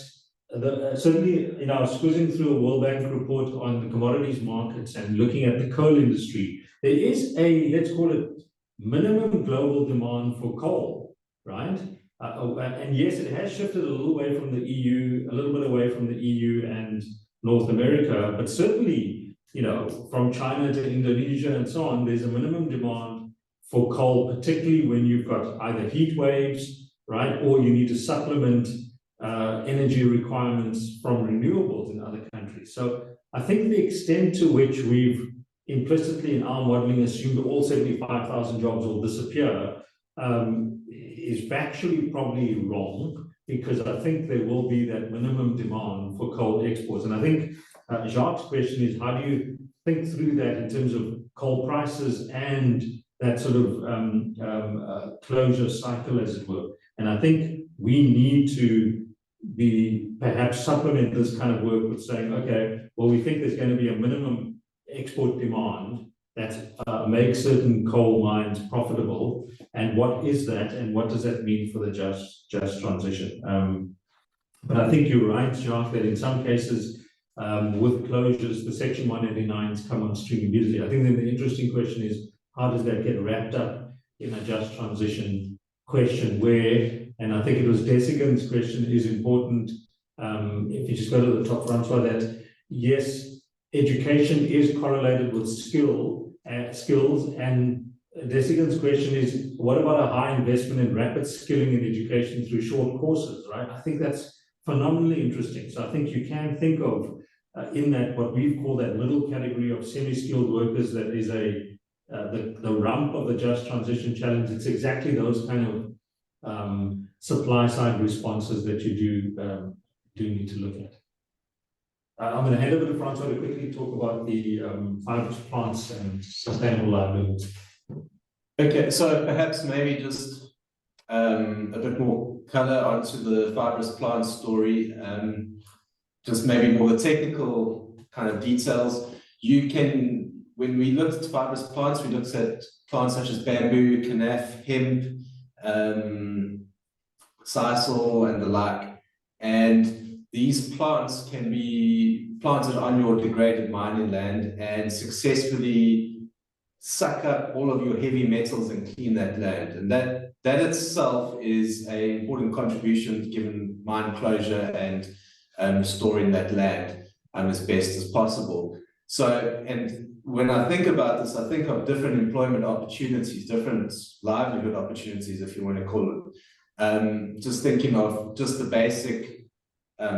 Speaker 4: certainly, I was squeezing through a World Bank report on the commodities markets and looking at the coal industry. There is a, let's call it, minimum global demand for coal, right? And yes, it has shifted a little away from the EU, a little bit away from the EU and North America, but certainly, from China to Indonesia and so on, there's a minimum demand for coal, particularly when you've got either heat waves, right, or you need to supplement energy requirements from renewables in other countries. So I think the extent to which we've implicitly in our modeling assumed all 75,000 jobs will disappear is factually probably wrong, because I think there will be that minimum demand for coal exports. And I think Jacques' question is, how do you think through that in terms of coal prices and that sort of closure cycle, as it were? And I think we need to perhaps supplement this kind of work with saying, okay, well, we think there's going to be a minimum export demand that makes certain coal mines profitable, and what is that, and what does that mean for the just transition? But I think you're right, Jacques, that in some cases, with closures, the Section 189s come on stream immediately. I think then the interesting question is, how does that get wrapped up in a just transition question where, and I think it was Desigan's question is important, if you just go to the top, Francois, that yes, education is correlated with skills, and Desigan's question is, what about a high investment in rapid skilling in education through short courses, right? I think that's phenomenally interesting. So I think you can think of in that what we've called that middle category of semi-skilled workers, that is the rump of the just transition challenge. It's exactly those kind of supply side responses that you do need to look at. I'm going to hand over to Francois to quickly talk about the fibrous plants and sustainable livelihoods.
Speaker 5: Okay, so perhaps maybe just a bit more color onto the fibrous plant story, just maybe more the technical kind of details. You can, when we looked at fibrous plants, we looked at plants such as bamboo, kanaf, hemp, sisal, and the like. And these plants can be planted on your degraded mining land and successfully suck up all of your heavy metals and clean that land. And that itself is an important contribution given mine closure and restoring that land as best as possible. So, and when I think about this, I think of different employment opportunities, different livelihood opportunities, if you want to call it. Just thinking of just the basic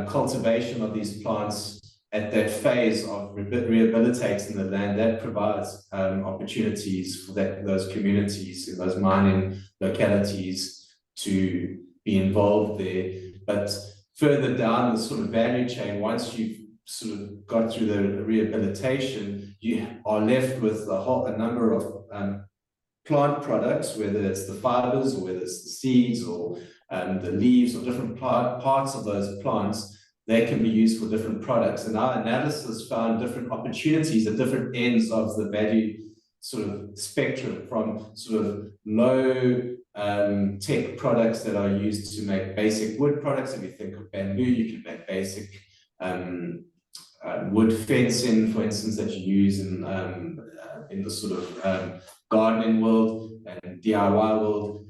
Speaker 5: cultivation of these plants at that phase of rehabilitating the land, that provides opportunities for those communities in those mining localities to be involved there. But further down the sort of value chain, once you've sort of got through the rehabilitation, you are left with a number of plant products, whether it's the fibers or whether it's the seeds or the leaves or different parts of those plants. They can be used for different products. And our analysis found different opportunities at different ends of the value sort of spectrum, from sort of low tech products that are used to make basic wood products. If you think of bamboo, you can make basic wood fencing, for instance, that you use in the sort of gardening world and DIY world,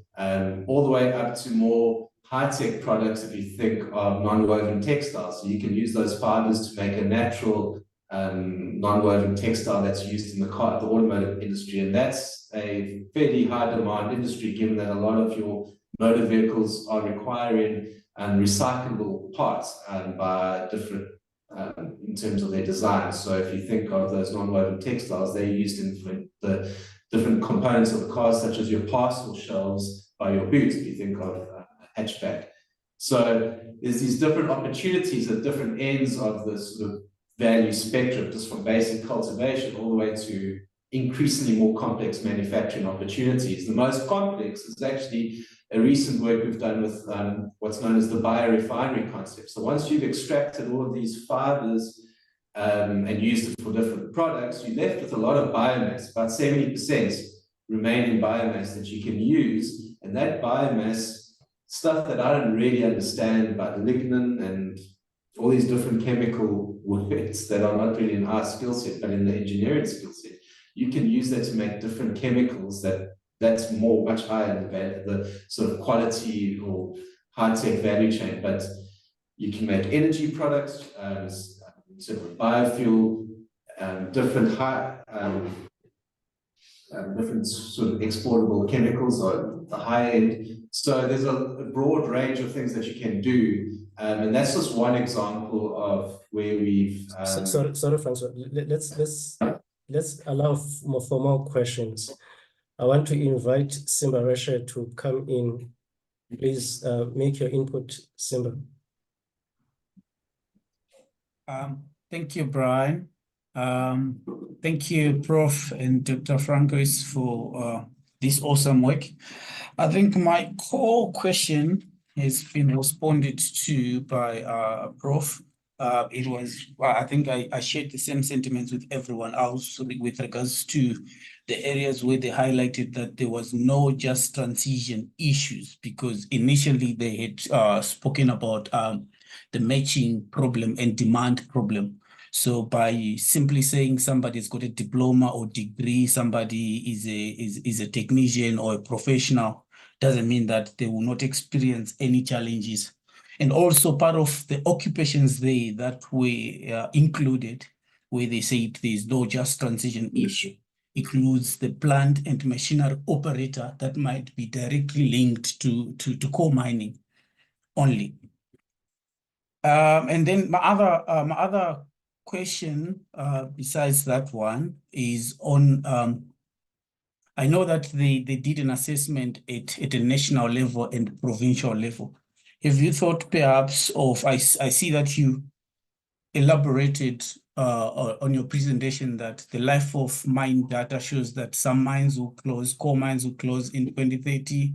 Speaker 5: all the way up to more high-tech products if you think of non-woven textiles. So you can use those fibers to make a natural non-woven textile that's used in the automotive industry. And that's a fairly high demand industry, given that a lot of your motor vehicles are requiring recyclable parts by different in terms of their design. So if you think of those non-woven textiles, they're used in the different components of the cars, such as your parcel shelves by your boots, if you think of hatchback. So there's these different opportunities at different ends of the sort of value spectrum, just from basic cultivation all the way to increasingly more complex manufacturing opportunities. The most complex is actually a recent work we've done with what's known as the biorefinery concept. So once you've extracted all of these fibers and used it for different products, you're left with a lot of biomass, about 70% remaining biomass that you can use. And that biomass, stuff that I don't really understand about lignin and all these different chemical words that are not really in our skill set, but in the engineering skill set, you can use that to make different chemicals that's much higher in the sort of quality or high-tech value chain. But you can make energy products, sort of biofuel, different different sort of exportable chemicals on the high end. So there's a broad range of things that you can do. And that's just one example of where we've...
Speaker 1: Sorry, Francois. Let's allow for more questions. I want to invite Simba Reshe to come in. Please make your input, Simba.
Speaker 12: Thank you, Brian. Thank you, Prof. and Dr. Francois for this awesome work. I think my core question has been responded to by Prof. It was, well, I think I shared the same sentiments with everyone else with regards to the areas where they highlighted that there was no just transition issues, because initially they had spoken about the matching problem and demand problem. So by simply saying somebody's got a diploma or degree, somebody is a technician or a professional, doesn't mean that they will not experience any challenges. And also part of the occupations there that were included, where they said there's no just transition issue, includes the plant and machinery operator that might be directly linked to coal mining only. And then my other question, besides that one, is on, I know that they did an assessment at a national level and provincial level. Have you thought perhaps of, I see that you elaborated on your presentation that the life of mine data shows that some mines will close, coal mines will close in 2030,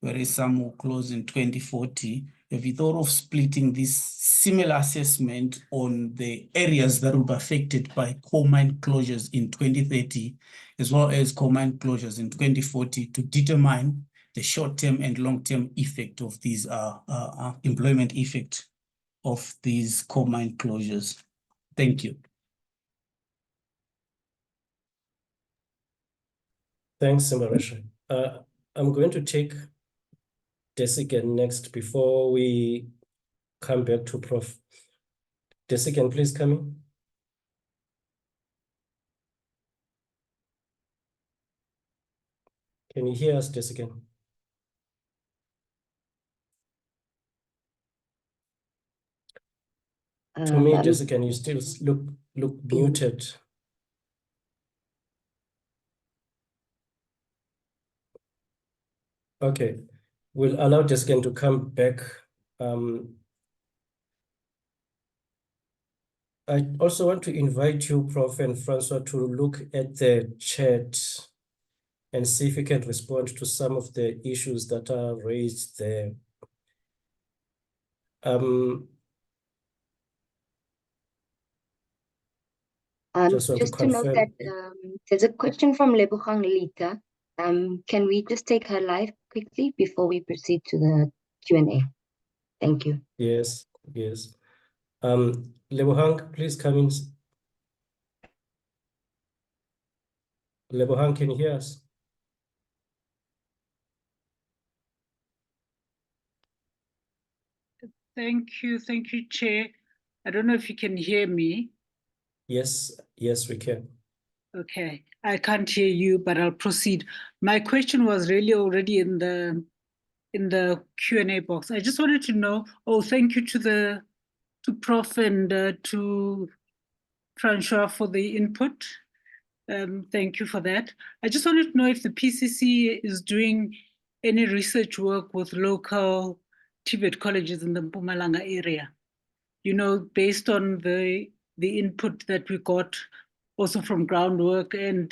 Speaker 12: whereas some will close in 2040. Have you thought of splitting this similar assessment on the areas that will be affected by coal mine closures in 2030, as well as coal mine closures in 2040, to determine the short-term and long-term effect of these employment effect of these coal mine closures? Thank you.
Speaker 1: Thanks, Simbaresha. I'm going to take Desigan next before we come back to Prof. Desigan, please come in. Can you hear us, Desigan? To me, Desigan, you still look muted. Okay, we'll allow Desigan to come back. I also want to invite you, Prof. and Francois, to look at the chat and see if you can respond to some of the issues that are raised there.
Speaker 2: Just to note that there's a question from Lebogang Lita. Can we just take her live quickly before we proceed to the Q&A? Thank you.
Speaker 1: Yes, yes. Lebogang, please come in. Lebogang, can you hear us?
Speaker 13: Thank you, Chair. I don't know if you can hear me.
Speaker 1: Yes, yes, we can.
Speaker 13: Okay, I can't hear you, but I'll proceed. My question was really already in the Q&A box. I just wanted to know. Oh, thank you to Prof and to Francois for the input. Thank you for that. I just wanted to know if the PCC is doing any research work with local TVET colleges in the Mpumalanga area. You know, based on the input that we got also from groundwork and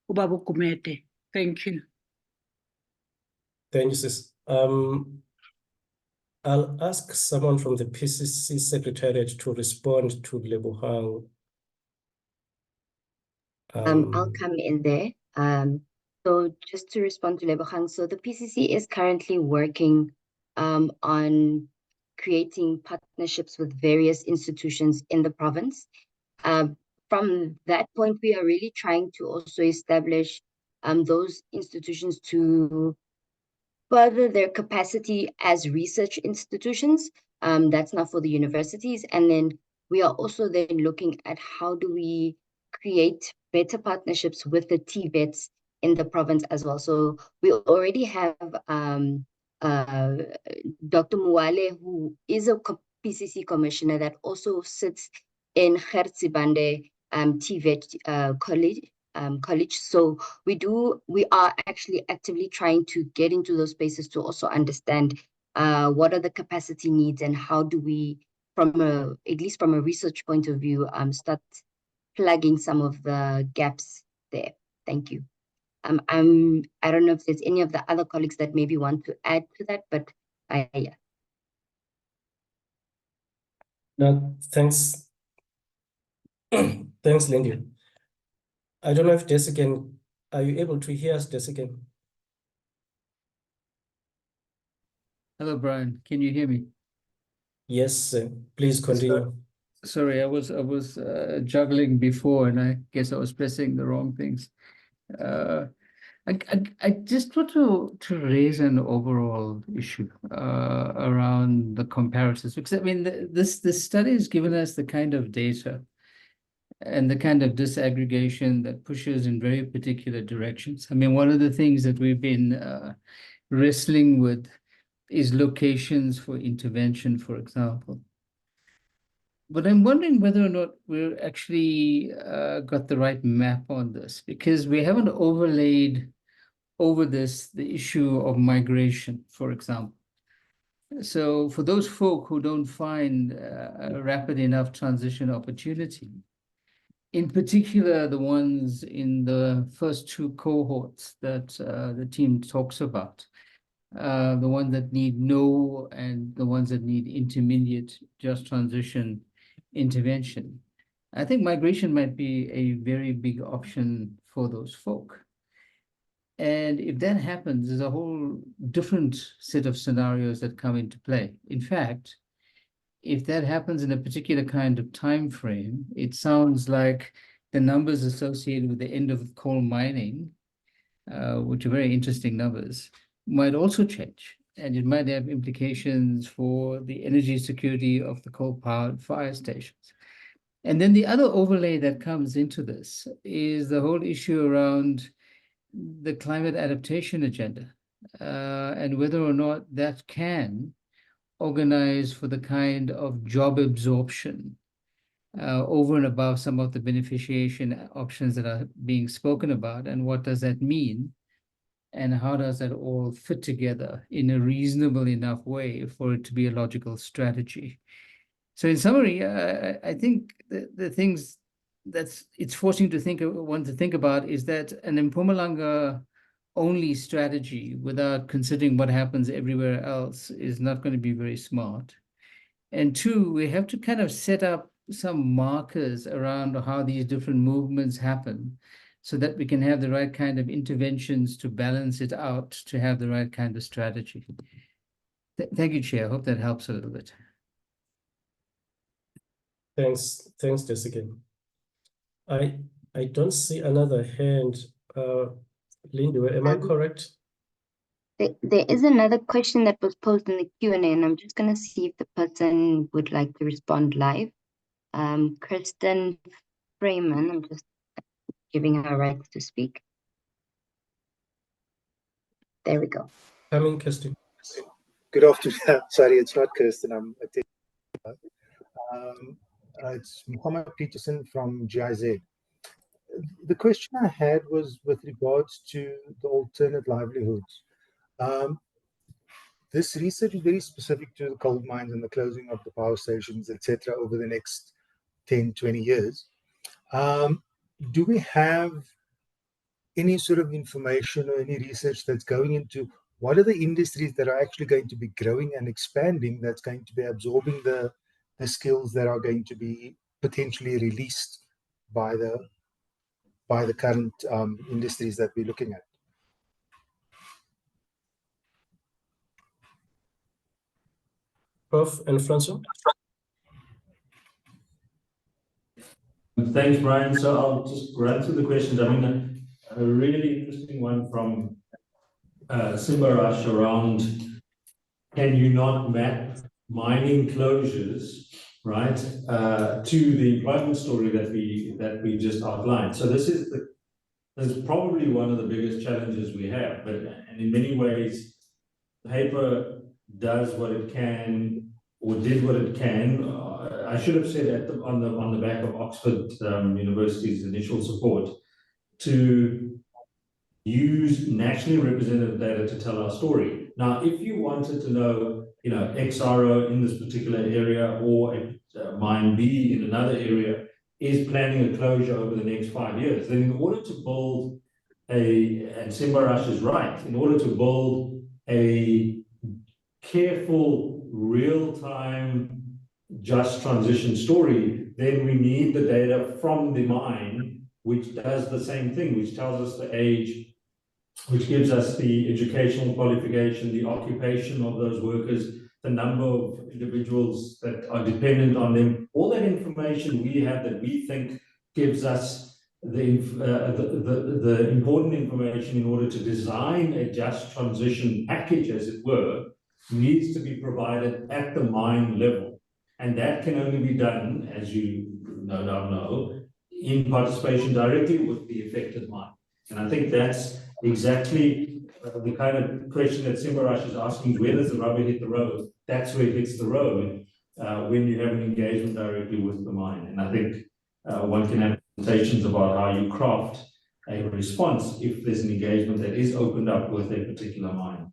Speaker 13: Ubaba Kumete. Thank you.
Speaker 1: Thank you, sis. I'll ask someone from the PCC Secretariat to respond to Lebogang.
Speaker 2: I'll come in there. So just to respond to Lebogang, so the PCC is currently working on creating partnerships with various institutions in the province. From that point, we are really trying to also establish those institutions to further their capacity as research institutions. That's not for the universities. And then we are also then looking at how do we create better partnerships with the TVETs in the province as well. So we already have Dr. Muale, who is a PCC commissioner that also sits in Gertsibande TVET college. So we are actually actively trying to get into those spaces to also understand what are the capacity needs and how do we at least from a research point of view, start plugging some of the gaps there. Thank you. I don't know if there's any of the other colleagues that maybe want to add to that, but yeah.
Speaker 1: No, thanks. Thanks, Lindy. I don't know if Desikan, are you able to hear us, Desikan?
Speaker 14: Hello, Brian. Can you hear me?
Speaker 1: Yes, please continue.
Speaker 14: Sorry, I was juggling before, and I guess I was pressing the wrong things. I just want to raise an overall issue around the comparisons, because I mean this study has given us the kind of data and the kind of disaggregation that pushes in very particular directions. I mean, one of the things that we've been wrestling with is locations for intervention, for example. But I'm wondering whether or not we're actually got the right map on this, because we haven't overlaid over this the issue of migration, for example. So for those folk who don't find a rapid enough transition opportunity, in particular the ones in the first two cohorts that the team talks about, the ones that need no and the ones that need intermediate just transition intervention, I think migration might be a very big option for those folk. And if that happens, there's a whole different set of scenarios that come into play. In fact, if that happens in a particular kind of time frame, it sounds like the numbers associated with the end of coal mining, which are very interesting numbers, might also change. And it might have implications for the energy security of the coal-powered fire stations. And then the other overlay that comes into this is the whole issue around the climate adaptation agenda, and whether or not that can organize for the kind of job absorption over and above some of the beneficiation options that are being spoken about, and what does that mean, and how does that all fit together in a reasonable enough way for it to be a logical strategy. So in summary, I think the things it's forcing one to think about is that an Mpumalanga only strategy without considering what happens everywhere else is not going to be very smart. And two, we have to kind of set up some markers around how these different movements happen so that we can have the right kind of interventions to balance it out, to have the right kind of strategy. Thank you, Chair. I hope that helps a little bit.
Speaker 1: Thanks, Desikan. I don't see another hand. Lindy, am I correct?
Speaker 2: There is another question that was posed in the Q&A, and I'm just going to see if the person would like to respond live. Kristen Freeman, I'm just giving her rights to speak. There we go.
Speaker 1: Coming, Kirsten.
Speaker 15: Good afternoon. Sorry, it's not Kirsten. I'm it's Mohammed Peterson from GIZ. The question I had was with regards to the alternate livelihoods. This research is very specific to the coal mines and the closing of the power stations, etc., over the next 10, 20 years. Do we have any sort of information or any research that's going into what are the industries that are actually going to be growing and expanding, that's going to be absorbing the skills that are going to be potentially released by the current industries that we're looking at?
Speaker 1: Prof. and Francois.
Speaker 4: Thanks, Brian. So I'll just run through the questions. I mean, a really interesting one from Simbarash around, can you not map mining closures, right, to the employment story that we just outlined? So this is probably one of the biggest challenges we have, and in many ways, the paper does what it can, or did what it can. I should have said on the back of Oxford University's initial support to use nationally representative data to tell our story. Now, if you wanted to know XRO in this particular area or a mine B in another area is planning a closure over the next 5 years, then in order to build and Simbarash is right, in order to build a careful, real-time, just transition story, then we need the data from the mine, which does the same thing, which tells us the age, which gives us the educational qualification, the occupation of those workers, the number of individuals that are dependent on them. All that information we have that we think gives us the important information in order to design a just transition package, as it were, needs to be provided at the mine level. And that can only be done, as you no doubt know, in participation directly with the affected mine. And I think that's exactly the kind of question that Simbarash is asking, where does the rubber hit the road? That's where it hits the road when you have an engagement directly with the mine. And I think one can have conversations about how you craft a response if there's an engagement that is opened up with a particular mine.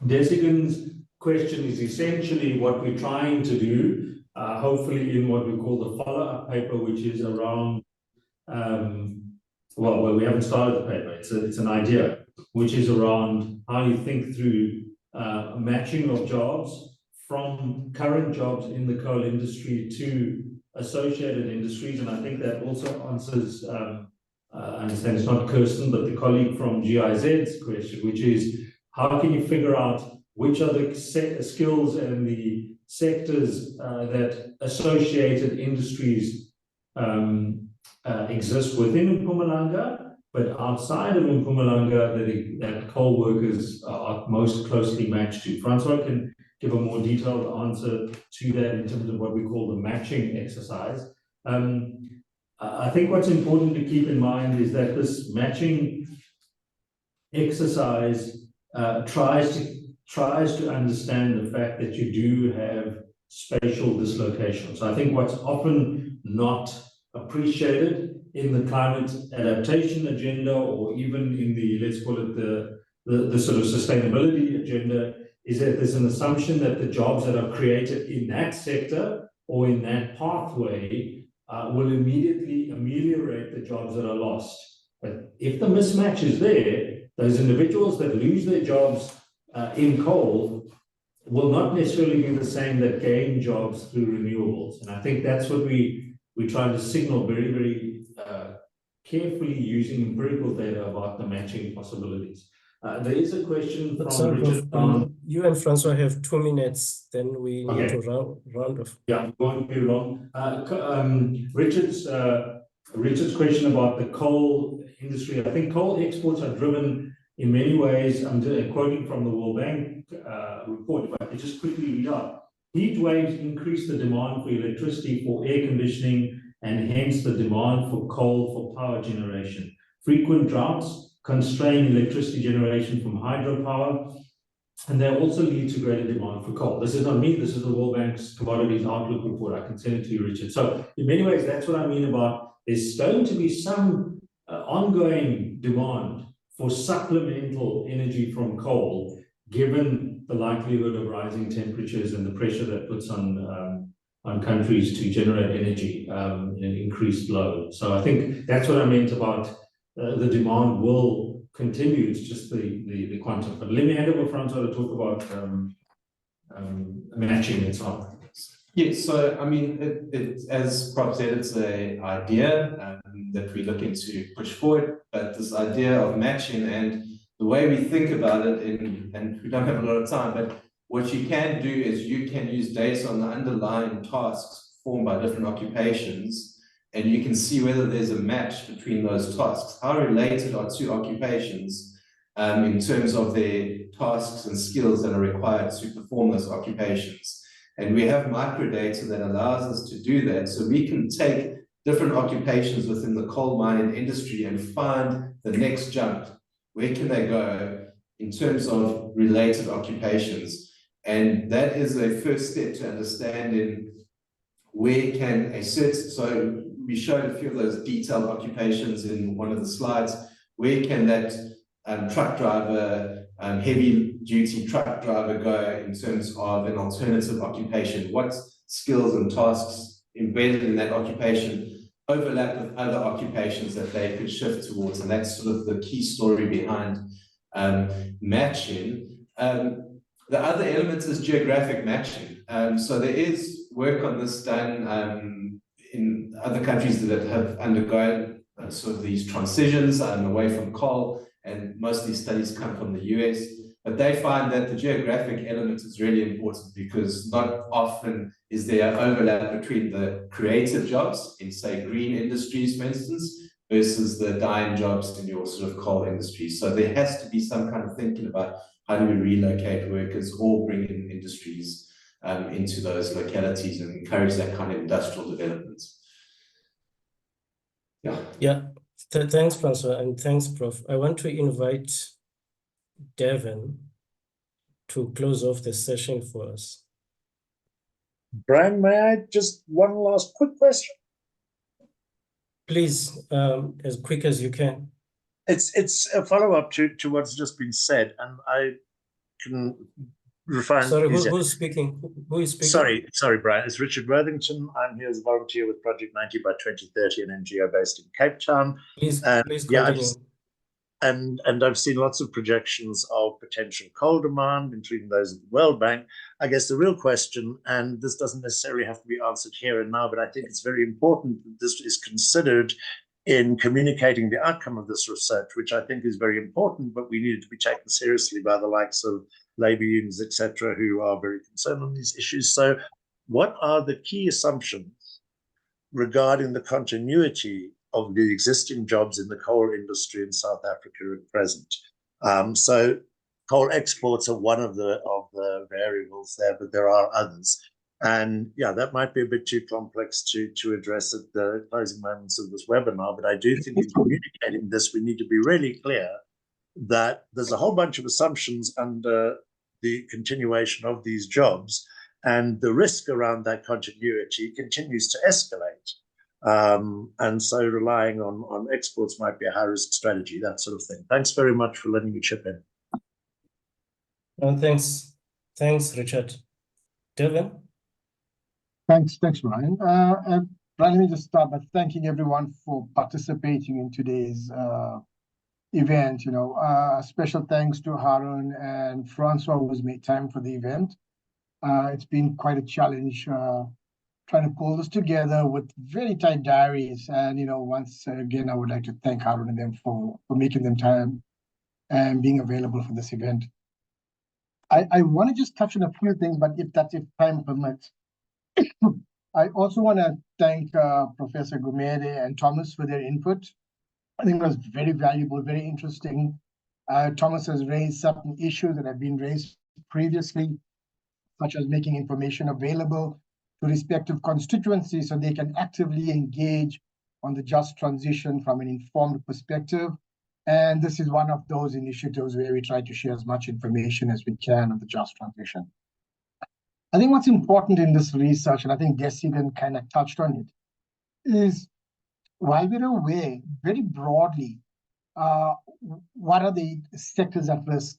Speaker 4: Desigan's question is essentially what we're trying to do, hopefully in what we call the follow-up paper, which is around, well, we haven't started the paper, it's an idea, which is around how you think through matching of jobs from current jobs in the coal industry to associated industries. And I think that also answers, I understand it's not Kirsten, but the colleague from GIZ's question, which is how can you figure out which are the skills and the sectors that associated industries exist within Mpumalanga, but outside of Mpumalanga that coal workers are most closely matched to. Francois can give a more detailed answer to that in terms of what we call the matching exercise. I think what's important to keep in mind is that this matching exercise tries to understand the fact that you do have spatial dislocation. So I think what's often not appreciated in the climate adaptation agenda, or even in the, let's call it the sort of sustainability agenda, is that there's an assumption that the jobs that are created in that sector or in that pathway will immediately ameliorate the jobs that are lost. But if the mismatch is there, those individuals that lose their jobs in coal will not necessarily be the same that gain jobs through renewables. And I think that's what we're trying to signal very, very carefully using empirical data about the matching possibilities. There is a question from Richard.
Speaker 1: You and Francois have 2 minutes, then we need to round off.
Speaker 4: Yeah, won't be long. Richard's question about the coal industry. I think coal exports are driven in many ways. I'm quoting from the World Bank report, if I could just quickly read out. Heat waves increase the demand for electricity for air conditioning and hence the demand for coal for power generation. Frequent droughts constrain electricity generation from hydropower, and they also lead to greater demand for coal. This is not me, this is the World Bank's Commodities Outlook report. I can send it to you, Richard. So in many ways, that's what I mean about there's going to be some ongoing demand for supplemental energy from coal, given the likelihood of rising temperatures and the pressure that puts on countries to generate energy in an increased load. So I think that's what I meant about the demand will continue. It's just the quantum. But let me hand over Francois to talk about matching and so on.
Speaker 5: Yes, so I mean, it as Prof said, it's an idea that we're looking to push forward, but this idea of matching and the way we think about it, and we don't have a lot of time, but what you can do is you can use data on the underlying tasks formed by different occupations, and you can see whether there's a match between those tasks. How related are two occupations in terms of their tasks and skills that are required to perform those occupations? And we have microdata that allows us to do that. So we can take different occupations within the coal mining industry and find the next jump. Where can they go in terms of related occupations? And that is a first step to understanding where can a certain, so we showed a few of those detailed occupations in one of the slides. Where can that truck driver, heavy duty truck driver go in terms of an alternative occupation? What skills and tasks embedded in that occupation overlap with other occupations that they could shift towards? And that's sort of the key story behind matching. The other element is geographic matching. So there is work on this done in other countries that have undergone sort of these transitions away from coal, and most of these studies come from the US. But they find that the geographic element is really important because not often is there overlap between the creative jobs in, say, green industries, for instance, versus the dying jobs in your sort of coal industry. So there has to be some kind of thinking about how do we relocate workers or bring in industries into those localities and encourage that kind of industrial development.
Speaker 1: Yeah. Thanks, Francois, and thanks, Prof. I want to invite Devin to close off the session for us.
Speaker 9: Brian, may I just one last quick question?
Speaker 1: Please, as quick as you can.
Speaker 9: It's a follow-up to what's just been said, and I can refine.
Speaker 1: Sorry, who's speaking? Who is speaking?
Speaker 9: Sorry, Brian. It's Richard Worthington. I'm here as a volunteer with Project 90 by 2030, an NGO based in Cape Town.
Speaker 1: Please
Speaker 9: yeah,
Speaker 1: continue.
Speaker 9: And I've seen lots of projections of potential coal demand, including those of the World Bank. I guess the real question, and this doesn't necessarily have to be answered here and now, but I think it's very important that this is considered in communicating the outcome of this research, which I think is very important, but we need it to be taken seriously by the likes of labor unions, etc., who are very concerned on these issues. So what are the key assumptions regarding the continuity of the existing jobs in the coal industry in South Africa at present? So coal exports are one of the variables there, but there are others. And yeah, that might be a bit too complex to address at the closing moments of this webinar, but I do think in communicating this, we need to be really clear that there's a whole bunch of assumptions under the continuation of these jobs, and the risk around that continuity continues to escalate. And so relying on exports might be a high-risk strategy, that sort of thing. Thanks very much for letting me chip in.
Speaker 1: Thanks, Richard. Devin?
Speaker 15: Thanks, Ryan. Ryan, let me just start by thanking everyone for participating in today's event. Special thanks to Harun and Francois, who's made time for the event. It's been quite a challenge trying to pull this together with very tight diaries. And, once again, I would like to thank Harun and them for making them time and being available for this event. I want to just touch on a few things, but if time permits. I also want to thank Professor Gumede and Thomas for their input. I think it was very valuable, very interesting. Thomas has raised certain issues that have been raised previously, such as making information available to respective constituencies so they can actively engage on the just transition from an informed perspective. And this is one of those initiatives where we try to share as much information as we can on the just transition. I think what's important in this research, and I think Desigan kind of touched on it, is while we're aware very broadly what are the sectors at risk,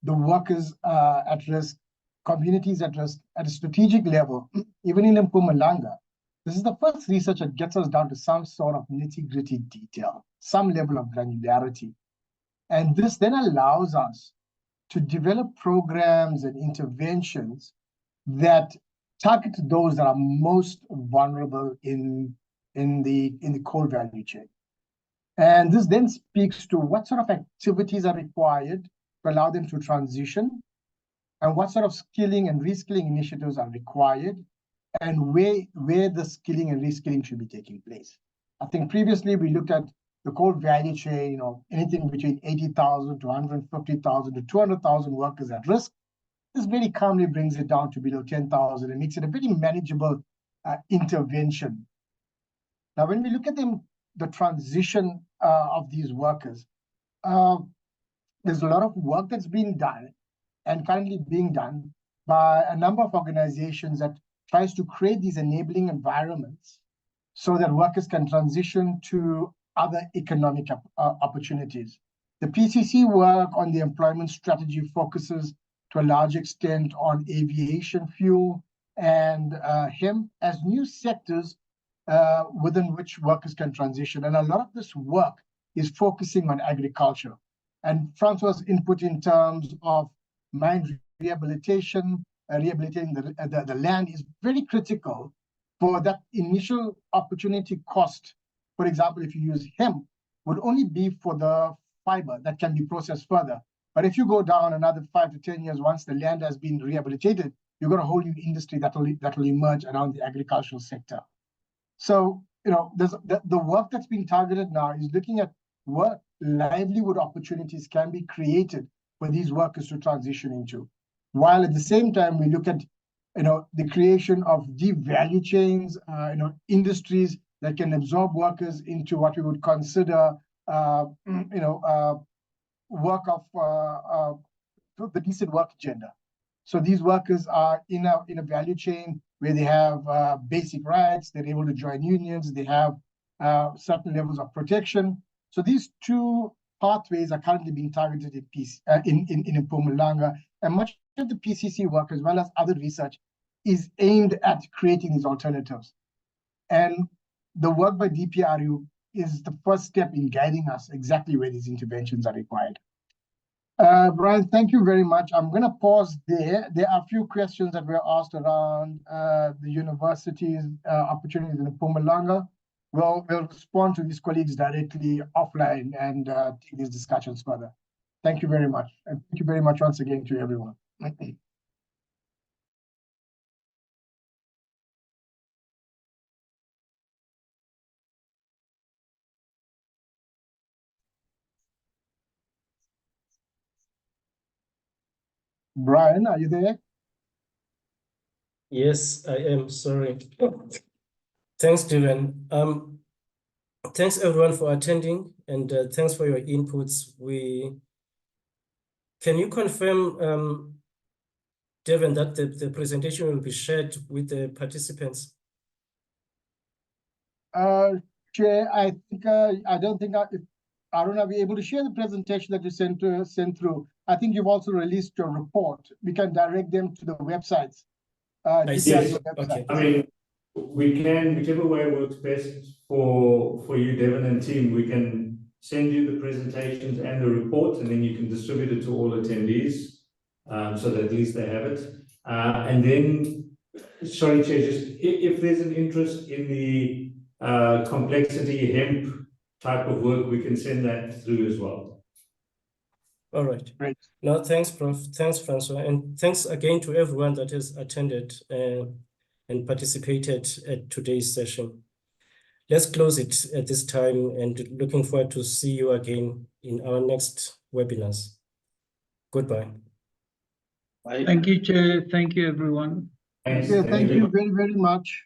Speaker 15: the workers at risk, communities at risk, at a strategic level, even in Mpumalanga, this is the first research that gets us down to some sort of nitty-gritty detail, some level of granularity. And this then allows us to develop programs and interventions that target those that are most vulnerable in the coal value chain. And this then speaks to what sort of activities are required to allow them to transition, and what sort of skilling and reskilling initiatives are required, and where the skilling and reskilling should be taking place. I think previously we looked at the coal value chain, anything between 80,000 to 150,000 to 200,000 workers at risk. This very calmly brings it down to below 10,000 and makes it a very manageable intervention. Now, when we look at the transition of these workers, there's a lot of work that's being done and currently being done by a number of organizations that tries to create these enabling environments so that workers can transition to other economic opportunities. The PCC work on the employment strategy focuses
Speaker 16: to a large extent on aviation fuel and hemp as new sectors within which workers can transition. And a lot of this work is focusing on agriculture. And Francois' input in terms of mine rehabilitation, rehabilitating the land is very critical for that initial opportunity cost. For example, if you use hemp, would only be for the fiber that can be processed further. But if you go down another 5 to 10 years, once the land has been rehabilitated, you've got a whole new industry that will emerge around the agricultural sector. So, there's the work that's being targeted now is looking at what livelihood opportunities can be created for these workers to transition into, while at the same time we look at the creation of deep value chains, industries that can absorb workers into what we would consider work of the decent work agenda. So these workers are in a value chain where they have basic rights, they're able to join unions, they have certain levels of protection. So these two pathways are currently being targeted in Mpumalanga, and much of the PCC work, as well as other research, is aimed at creating these alternatives. And the work by DPRU is the first step in guiding us exactly where these interventions are required. Brian, thank you very much. I'm going to pause there. There are a few questions that were asked around the university's opportunities in Mpumalanga. We'll respond to these colleagues directly offline and take these discussions further. Thank you very much. And thank you very much once again to everyone. Brian, are you there?
Speaker 1: Yes, I am. Sorry. Thanks, Dylan. Thanks everyone for attending, and thanks for your inputs. Can you confirm, Devin, that the presentation will be shared with the participants?
Speaker 16: Chair, I think I don't think if Arun, are we able to share the presentation that you sent through? I think you've also released your report. We can direct them to the websites.
Speaker 4: Yes, okay. I mean, we can, whichever way works best for you, Devin and team, we can send you the presentations and the report, and then you can distribute it to all attendees, so that at least they have it. And then, sorry, Chair, just if there's an interest in the complexity hemp type of work, we can send that through as well.
Speaker 1: All right.
Speaker 16: Great.
Speaker 1: No, thanks, Prof. Thanks, Francois. And thanks again to everyone that has attended and participated at today's session. Let's close it at this time, and looking forward to see you again in our next webinars. Goodbye.
Speaker 3: Thank you, Chair. Thank you, everyone.
Speaker 16: Thank you very, very much.